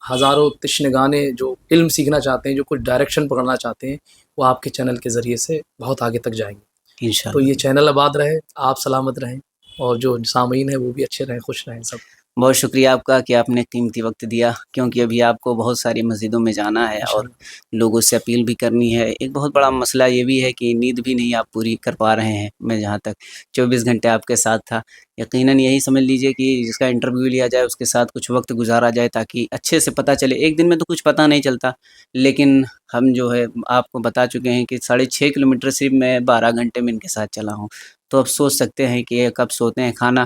ہزاروں تشنگانے جو علم سیکھنا چاہتے ہیں، جو کچھ ڈائریکشن پکڑنا چاہتے ہیں، وہ آپ کے چینل کے ذریعے سے بہت آگے تک جائیں گے. تو انشاءاللہ. یہ چینل آباد رہے، آپ سلامت رہیں، اور جو سامعین ہیں وہ بھی اچھے رہیں، خوش رہیں سب. بہت شکریہ آپ کا کہ آپ نے قیمتی وقت دیا، کیونکہ ابھی آپ کو بہت ساری مسجدوں میں جانا ہے اور انشاءاللہ. لوگوں سے اپیل بھی کرنی ہے. ایک بہت بڑا مسئلہ یہ بھی ہے کہ نیند بھی نہیں آپ پوری کر پا رہے ہیں. میں جہاں تک 24 گھنٹے آپ کے ساتھ تھا، یقیناً یہی سمجھ لیجئے کہ جس کا انٹرویو لیا جائے اس کے ساتھ کچھ وقت گزارا جائے تاکہ اچھے سے پتہ چلے. ایک دن میں تو کچھ پتہ نہیں چلتا، لیکن ہم جو ہے آپ کو بتا چکے ہیں کہ 6.5 کلومیٹر صرف میں 12 گھنٹے میں ان کے ساتھ چلا ہوں. تو اب سوچ سکتے ہیں کہ یہ کب سوتے ہیں، کھانا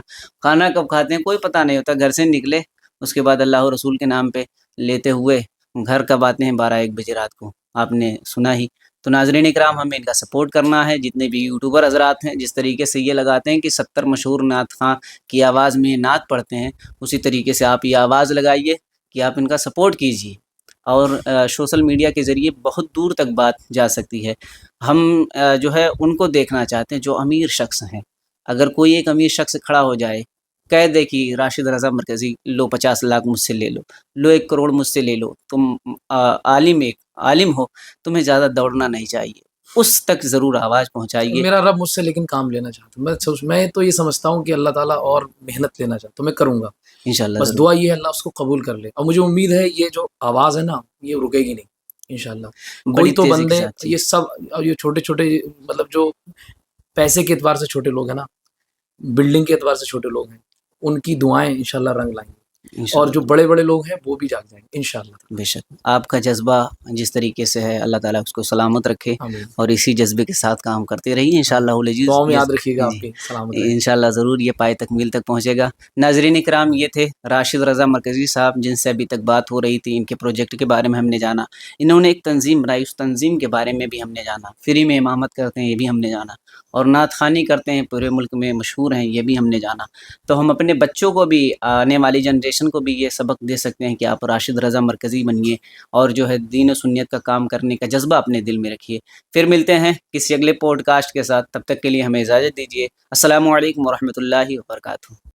کب کھاتے ہیں، کوئی پتہ نہیں ہوتا. گھر سے نکلے اس کے بعد اللہ و رسول کے نام پہ لیتے ہوئے گھر کب آتے ہیں 12-1 بجے رات کو، آپ نے سنا ہی. تو ناظرین اکرام، ہمیں ان کا سپورٹ کرنا ہے. جتنے بھی یوٹیوبر حضرات ہیں جس طریقے سے یہ لگاتے ہیں کہ 70 مشہور نعت خواں کی آواز میں نعت پڑھتے ہیں، اسی طریقے سے آپ یہ آواز لگائیے کہ آپ ان کا سپورٹ کیجیے، اور سوشل میڈیا کے ذریعے بہت دور تک بات جا سکتی ہے. ہم جو ہے ان کو دیکھنا چاہتے ہیں جو امیر شخص ہیں. اگر کوئی ایک امیر شخص کھڑا ہو جائے، کہہ دے کہ راشد رضا مرکزی لو 50 لاکھ مجھ سے لے لو 1 کروڑ مجھ سے لے لو، تم عالم ہو، تمہیں زیادہ دوڑنا نہیں چاہیے، اس تک ضرور آواز پہنچائیے. میرا رب مجھ سے لیکن کام لینا چاہتا ہوں. میں تو یہ سمجھتا ہوں کہ اللہ تعالیٰ اور محنت لینا چاہتا، تو میں کروں گا. انشاءاللہ بس ضرور. دعا یہ ہے اللہ اس کو قبول کر لے، اور مجھے امید ہے یہ جو آواز ہے نا یہ رکے گی نہیں انشاءاللہ. بڑی کوئی تو تیزی کے بندے ساتھ. یہ سب، اور یہ چھوٹے چھوٹے مطلب جو پیسے کے اعتبار سے چھوٹے لوگ ہیں نا، بلڈنگ کے اعتبار سے چھوٹے لوگ ہیں، ان کی دعائیں انشاءاللہ رنگ لائیں گی، اور انشاءاللہ جو بڑے بڑے لوگ ہیں وہ بھی جاگ جائیں گے انشاءاللہ. بے شک آپ کا جذبہ جس طریقے سے ہے، اللہ تعالیٰ اس کو سلامت رکھے آمین. اور اسی جذبے کے ساتھ کام کرتے رہیے انشاءاللہ العزیز. دعاؤں میں یہ یاد رکھیے گا، آپ جی بھی سلامت رہیں. انشاءاللہ ضرور یہ پائے تکمیل تک پہنچے گا. ناظرین اکرام، یہ تھے راشد رضا مرکزی صاحب، جن سے ابھی تک بات ہو رہی تھی. ان کے پروجیکٹ کے بارے میں ہم نے جانا. انہوں نے ایک تنظیم بنائی، اس تنظیم کے بارے میں بھی ہم نے جانا. فری میں امامت کرتے ہیں، یہ بھی ہم نے جانا. اور نعت خوانی کرتے ہیں، پورے ملک میں مشہور ہیں، یہ بھی ہم نے جانا. تو ہم اپنے بچوں کو بھی، آنے والی جنریشن کو بھی یہ سبق دے سکتے ہیں کہ آپ راشد رضا مرکزی بنیے، اور جو ہے دین و سنت کا کام کرنے کا جذبہ اپنے دل میں رکھیے. پھر ملتے ہیں کسی اگلے پوڈ کاسٹ کے ساتھ، تب تک کے لیے ہمیں اجازت دیجیے. السلام علیکم ورحمۃ اللہ وبرکاتہ.